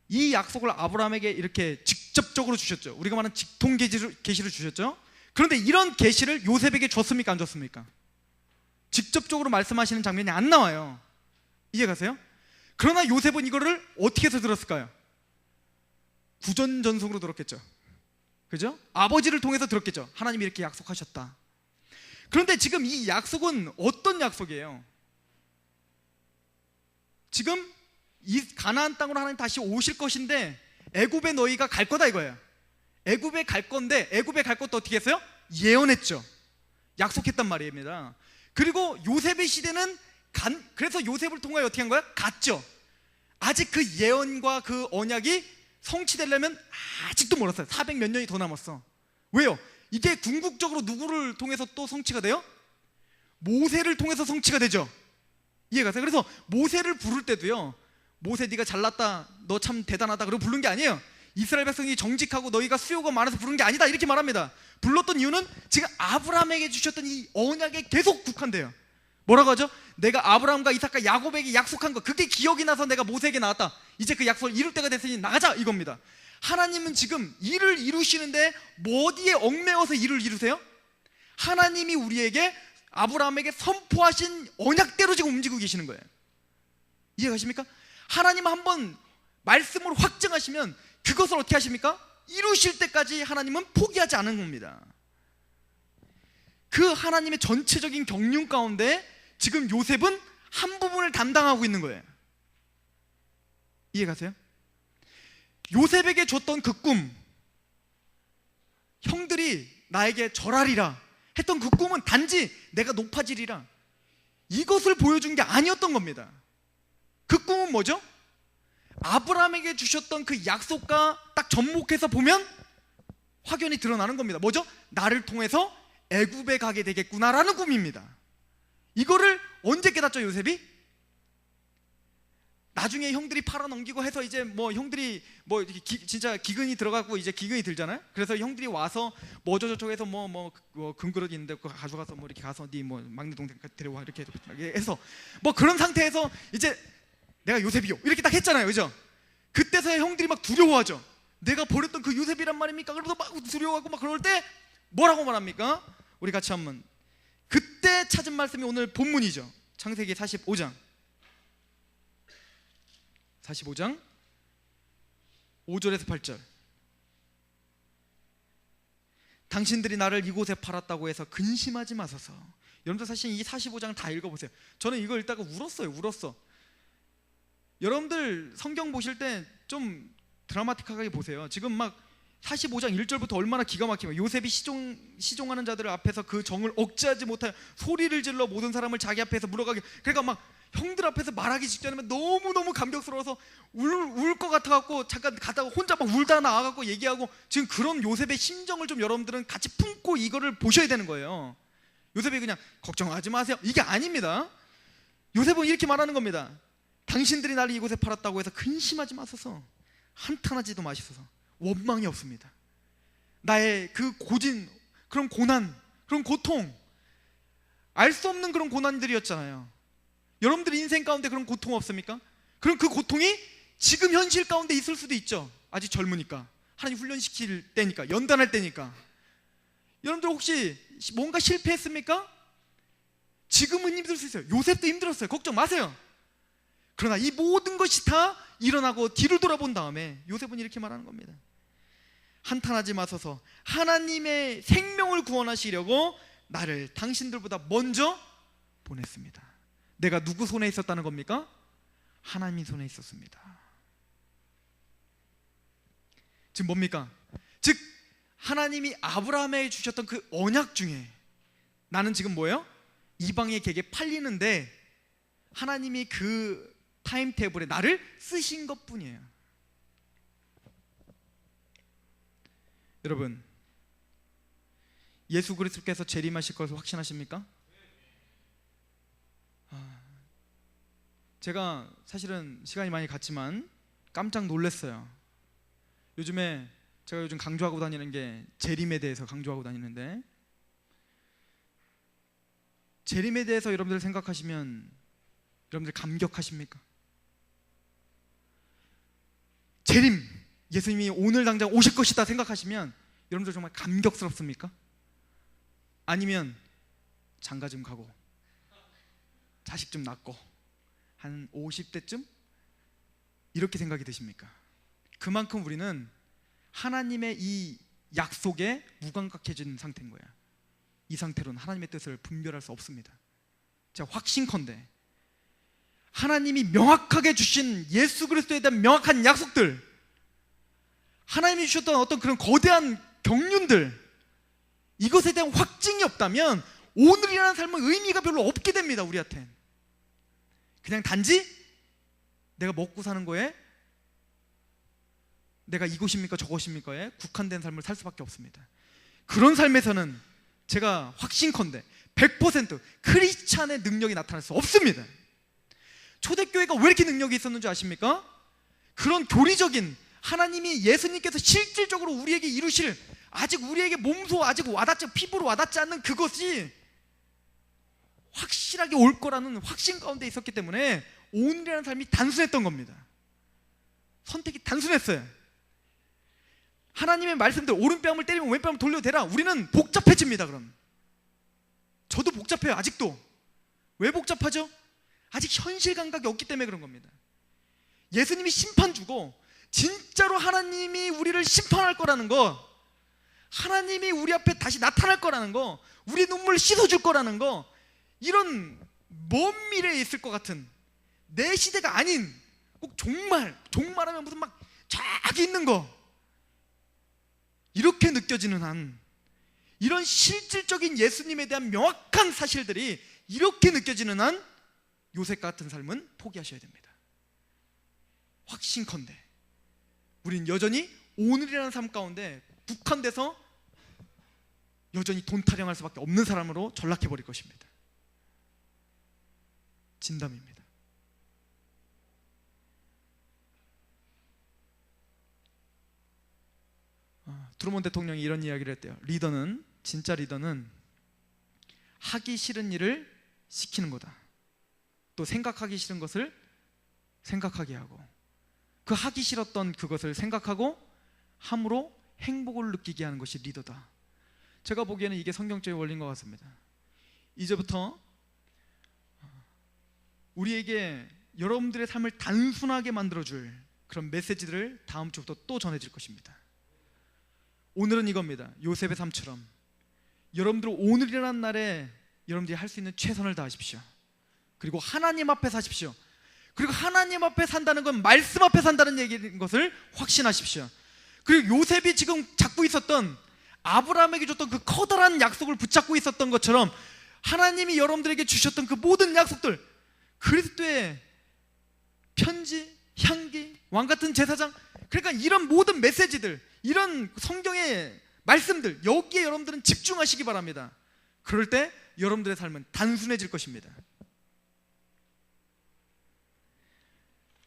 이 약속을 아브라함에게 이렇게 직접적으로 주셨죠. 우리가 말하는 직통 계시를 주셨죠. 그런데 이런 계시를 요셉에게 줬습니까? 안 줬습니까? 직접적으로 말씀하시는 장면이 안 나와요. 이해가세요? 그러나 요셉은 이거를 어떻게 해서 들었을까요? 구전전송으로 들었겠죠. 그죠? 아버지를 통해서 들었겠죠. 하나님이 이렇게 약속하셨다. 그런데 지금 이 약속은 어떤 약속이에요? 지금 이 가나안 땅으로 하나님 다시 오실 것인데 애굽에 너희가 갈 거다 이거예요. 애굽에 갈 건데 애굽에 갈 것도 어떻게 했어요? 예언했죠. 약속했단 말입니다. 그리고 요셉의 시대는 그래서 요셉을 통하여 어떻게 한 거야? 갔죠. 아직 그 예언과 그 언약이 성취되려면 아직도 멀었어요. 400 몇 년이 더 남았어. 왜요? 이게 궁극적으로 누구를 통해서 또 성취가 돼요? 모세를 통해서 성취가 되죠. 이해가세요? 그래서 모세를 부를 때도요, 모세 네가 잘났다, 너 참 대단하다 그러고 부른 게 아니에요. 이스라엘 백성이 정직하고 너희가 수요가 많아서 부른 게 아니다 이렇게 말합니다. 불렀던 이유는 지금 아브라함에게 주셨던 이 언약에 계속 국한돼요. 뭐라고 하죠? 내가 아브라함과 이삭과 야곱에게 약속한 거, 그게 기억이 나서 내가 모세에게 나왔다. 이제 그 약속을 이룰 때가 됐으니 나가자 이겁니다. 하나님은 지금 일을 이루시는데 뭐 어디에 얽매여서 일을 이루세요? 하나님이 우리에게 아브라함에게 선포하신 언약대로 지금 움직이고 계시는 거예요. 이해가십니까? 하나님 한번 말씀으로 확증하시면 그것을 어떻게 하십니까? 이루실 때까지 하나님은 포기하지 않은 겁니다. 그 하나님의 전체적인 경륜 가운데 지금 요셉은 한 부분을 담당하고 있는 거예요. 이해가세요? 요셉에게 줬던 그 꿈, 형들이 나에게 절하리라 했던 그 꿈은 단지 내가 높아지리라, 이것을 보여준 게 아니었던 겁니다. 그 꿈은 뭐죠? 아브라함에게 주셨던 그 약속과 딱 접목해서 보면 확연히 드러나는 겁니다. 뭐죠? 나를 통해서 애굽에 가게 되겠구나라는 꿈입니다. 이거를 언제 깨닫죠, 요셉이? 나중에 형들이 팔아넘기고 해서 이제 뭐 형들이 뭐 진짜 기근이 들어가고 이제 기근이 들잖아요. 그래서 형들이 와서 뭐 저쪽에서 뭐 금그릇 있는데 그거 가져가서 뭐 이렇게 가서 네 뭐 막내 동생 데려와 이렇게 해서 뭐 그런 상태에서 이제 내가 요셉이요 이렇게 딱 했잖아요, 그죠? 그때서야 형들이 막 두려워하죠. 내가 버렸던 그 요셉이란 말입니까? 그러면서 막 두려워하고 막 그럴 때 뭐라고 말합니까? 우리 같이 한번, 그때 찾은 말씀이 오늘 본문이죠. 창세기 45장 5절에서 8절. 당신들이 나를 이곳에 팔았다고 해서 근심하지 마소서. 여러분들 사실 이 45장을 다 읽어보세요. 저는 이거 읽다가 울었어. 여러분들 성경 보실 때 좀 드라마틱하게 보세요. 지금 막 45장 1절부터 얼마나 기가 막히면 요셉이 시종하는 자들 앞에서 그 정을 억제하지 못하여 소리를 질러 모든 사람을 자기 앞에서 물어가게, 그러니까 막 형들 앞에서 말하기 직전이면 너무너무 감격스러워서 울 것 같아갖고 잠깐 갔다가 혼자 막 울다 나와갖고 얘기하고, 지금 그런 요셉의 심정을 좀 여러분들은 같이 품고 이거를 보셔야 되는 거예요. 요셉이 그냥 걱정하지 마세요 이게 아닙니다. 요셉은 이렇게 말하는 겁니다. 당신들이 나를 이곳에 팔았다고 해서 근심하지 마소서. 한탄하지도 마시소서. 원망이 없습니다. 나의 그 고진, 그런 고난, 그런 고통, 알 수 없는 그런 고난들이었잖아요. 여러분들 인생 가운데 그런 고통 없습니까? 그럼 그 고통이 지금 현실 가운데 있을 수도 있죠. 아직 젊으니까, 하나님 훈련시킬 때니까, 연단할 때니까. 여러분들 혹시 뭔가 실패했습니까? 지금은 힘들 수 있어요. 요셉도 힘들었어요. 걱정 마세요. 그러나 이 모든 것이 다 일어나고 뒤를 돌아본 다음에 요셉은 이렇게 말하는 겁니다. 한탄하지 마소서. 하나님의 생명을 구원하시려고 나를 당신들보다 먼저 보냈습니다. 내가 누구 손에 있었다는 겁니까? 하나님 손에 있었습니다. 지금 뭡니까? 즉 하나님이 아브라함에게 주셨던 그 언약 중에 나는 지금 뭐예요? 이방의 객에 팔리는데 하나님이 그 타임테이블에 나를 쓰신 것뿐이에요. 여러분, 예수 그리스도께서 재림하실 것을 확신하십니까? 제가 사실은 시간이 많이 갔지만 깜짝 놀랐어요. 요즘에 제가 요즘 강조하고 다니는 게 재림에 대해서 강조하고 다니는데, 재림에 대해서 여러분들 생각하시면 여러분들 감격하십니까? 재림, 예수님이 오늘 당장 오실 것이다 생각하시면 여러분들 정말 감격스럽습니까? 아니면 장가 좀 가고 자식 좀 낳고 한 50대쯤 이렇게 생각이 드십니까? 그만큼 우리는 하나님의 이 약속에 무감각해진 상태인 거야. 이 상태로는 하나님의 뜻을 분별할 수 없습니다. 제가 확신컨대 하나님이 명확하게 주신 예수 그리스도에 대한 명확한 약속들, 하나님이 주셨던 어떤 그런 거대한 경륜들, 이것에 대한 확증이 없다면 오늘이라는 삶은 의미가 별로 없게 됩니다. 우리한테 그냥 단지 내가 먹고 사는 거에, 내가 이것입니까 저것입니까에 국한된 삶을 살 수밖에 없습니다. 그런 삶에서는 제가 확신컨대 100% 크리스찬의 능력이 나타날 수 없습니다. 초대교회가 왜 이렇게 능력이 있었는지 아십니까? 그런 교리적인, 하나님이 예수님께서 실질적으로 우리에게 이루실, 아직 우리에게 몸소 아직 와닿지, 피부로 와닿지 않는 그것이 확실하게 올 거라는 확신 가운데 있었기 때문에 오늘이라는 삶이 단순했던 겁니다. 선택이 단순했어요. 하나님의 말씀들, 오른뺨을 때리면 왼뺨을 돌려도 되라. 우리는 복잡해집니다. 그럼 저도 복잡해요. 아직도. 왜 복잡하죠? 아직 현실 감각이 없기 때문에 그런 겁니다. 예수님이 심판 주고 진짜로 하나님이 우리를 심판할 거라는 거, 하나님이 우리 앞에 다시 나타날 거라는 거, 우리 눈물을 씻어줄 거라는 거, 이런 먼 미래에 있을 것 같은 내 시대가 아닌, 꼭 종말하면 무슨 막 저기 있는 거, 이렇게 느껴지는 한, 이런 실질적인 예수님에 대한 명확한 사실들이 이렇게 느껴지는 한 요셉 같은 삶은 포기하셔야 됩니다. 확신컨대 우린 여전히 오늘이라는 삶 가운데 국한돼서 여전히 돈 타령할 수밖에 없는 사람으로 전락해버릴 것입니다. 진담입니다. 트루먼 대통령이 이런 이야기를 했대요. 진짜 리더는 하기 싫은 일을 시키는 거다. 또 생각하기 싫은 것을 생각하게 하고, 그 하기 싫었던 그것을 생각하고 함으로 행복을 느끼게 하는 것이 리더다. 제가 보기에는 이게 성경적인 원리인 것 같습니다. 이제부터 우리에게 여러분들의 삶을 단순하게 만들어줄 그런 메시지들을 다음 주부터 또 전해질 것입니다. 오늘은 이겁니다. 요셉의 삶처럼 여러분들 오늘이라는 날에 여러분들이 할 수 있는 최선을 다하십시오. 그리고 하나님 앞에 사십시오. 그리고 하나님 앞에 산다는 건 말씀 앞에 산다는 얘기인 것을 확신하십시오. 그리고 요셉이 지금 잡고 있었던, 아브라함에게 줬던 그 커다란 약속을 붙잡고 있었던 것처럼 하나님이 여러분들에게 주셨던 그 모든 약속들, 그리스도의 편지, 향기, 왕같은 제사장, 그러니까 이런 모든 메시지들, 이런 성경의 말씀들, 여기에 여러분들은 집중하시기 바랍니다. 그럴 때 여러분들의 삶은 단순해질 것입니다.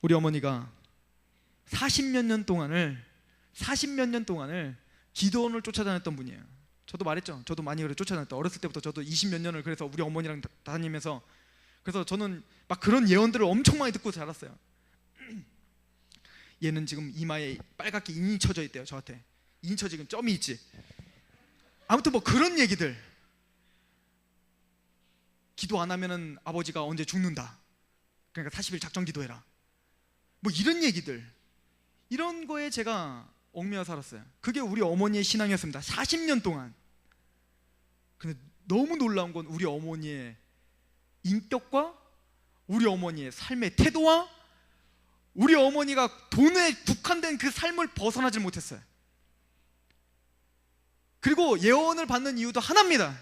우리 어머니가 40몇 년 동안을 기도원을 쫓아다녔던 분이에요. 저도 말했죠. 저도 많이 그래 쫓아다녔다. 어렸을 때부터 저도 20몇 년을 그래서 우리 어머니랑 다니면서, 그래서 저는 막 그런 예언들을 엄청 많이 듣고 자랐어요. 얘는 지금 이마에 빨갛게 인이 쳐져 있대요. 저한테 인 쳐 지금 점이 있지. 아무튼 뭐 그런 얘기들, 기도 안 하면은 아버지가 언제 죽는다, 그러니까 40일 작정 기도해라, 뭐 이런 얘기들, 이런 거에 제가 얽매여 살았어요. 그게 우리 어머니의 신앙이었습니다. 40년 동안. 근데 너무 놀라운 건 우리 어머니의 인격과 우리 어머니의 삶의 태도와 우리 어머니가 돈에 국한된 그 삶을 벗어나질 못했어요. 그리고 예언을 받는 이유도 하나입니다.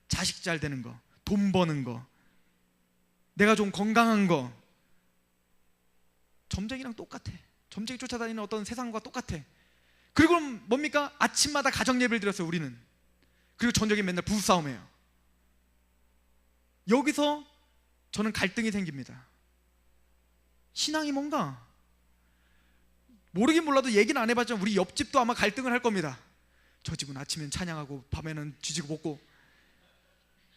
자식 잘 되는 거, 돈 버는 거, 내가 좀 건강한 거. 점쟁이랑 똑같아. 점쟁이 쫓아다니는 어떤 세상과 똑같아. 그리고 뭡니까? 아침마다 가정 예배를 드렸어요, 우리는. 그리고 저녁에 맨날 부부싸움해요. 여기서 저는 갈등이 생깁니다. 신앙이 뭔가 모르긴 몰라도 얘기는 안 해봤지만 우리 옆집도 아마 갈등을 할 겁니다. 저 집은 아침엔 찬양하고 밤에는 쥐지고 먹고.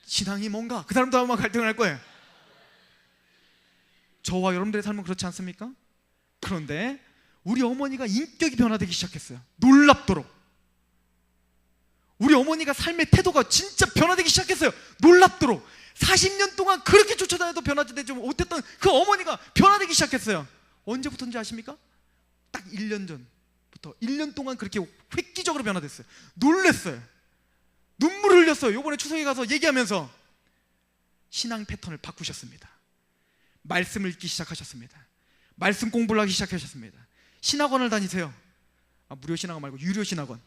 신앙이 뭔가? 그 사람도 아마 갈등을 할 거예요. 저와 여러분들의 삶은 그렇지 않습니까? 그런데 우리 어머니가 인격이 변화되기 시작했어요. 놀랍도록. 우리 어머니가 삶의 태도가 진짜 변화되기 시작했어요. 놀랍도록. 40년 동안 그렇게 쫓아다녀도 변화되지 못했던 그 어머니가 변화되기 시작했어요. 언제부터인지 아십니까? 딱 1년 전부터 1년 동안 그렇게 획기적으로 변화됐어요. 놀랬어요. 눈물을 흘렸어요. 요번에 추석에 가서 얘기하면서 신앙 패턴을 바꾸셨습니다. 말씀을 읽기 시작하셨습니다. 말씀 공부를 하기 시작하셨습니다. 신학원을 다니세요. 무료 신학원 말고 유료 신학원.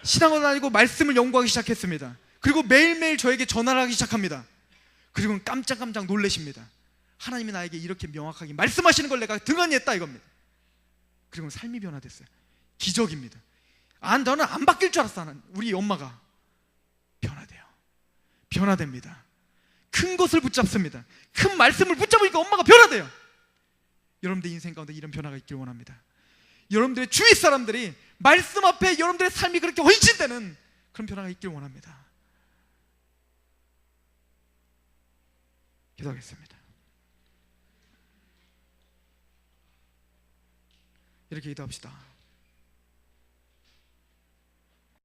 신학원 다니고 말씀을 연구하기 시작했습니다. 그리고 매일매일 저에게 전화를 하기 시작합니다. 그리고 깜짝깜짝 놀라십니다. 하나님이 나에게 이렇게 명확하게 말씀하시는 걸 내가 등한히 했다 이겁니다. 그리고 삶이 변화됐어요. 기적입니다. 저는 안 바뀔 줄 알았어. 우리 엄마가 변화돼요. 변화됩니다. 큰 것을 붙잡습니다. 큰 말씀을 붙잡으니까 엄마가 변화돼요. 여러분들 인생 가운데 이런 변화가 있길 원합니다. 여러분들의 주위 사람들이 말씀 앞에 여러분들의 삶이 그렇게 헌신되는 그런 변화가 있길 원합니다. 기도하겠습니다. 이렇게 기도합시다.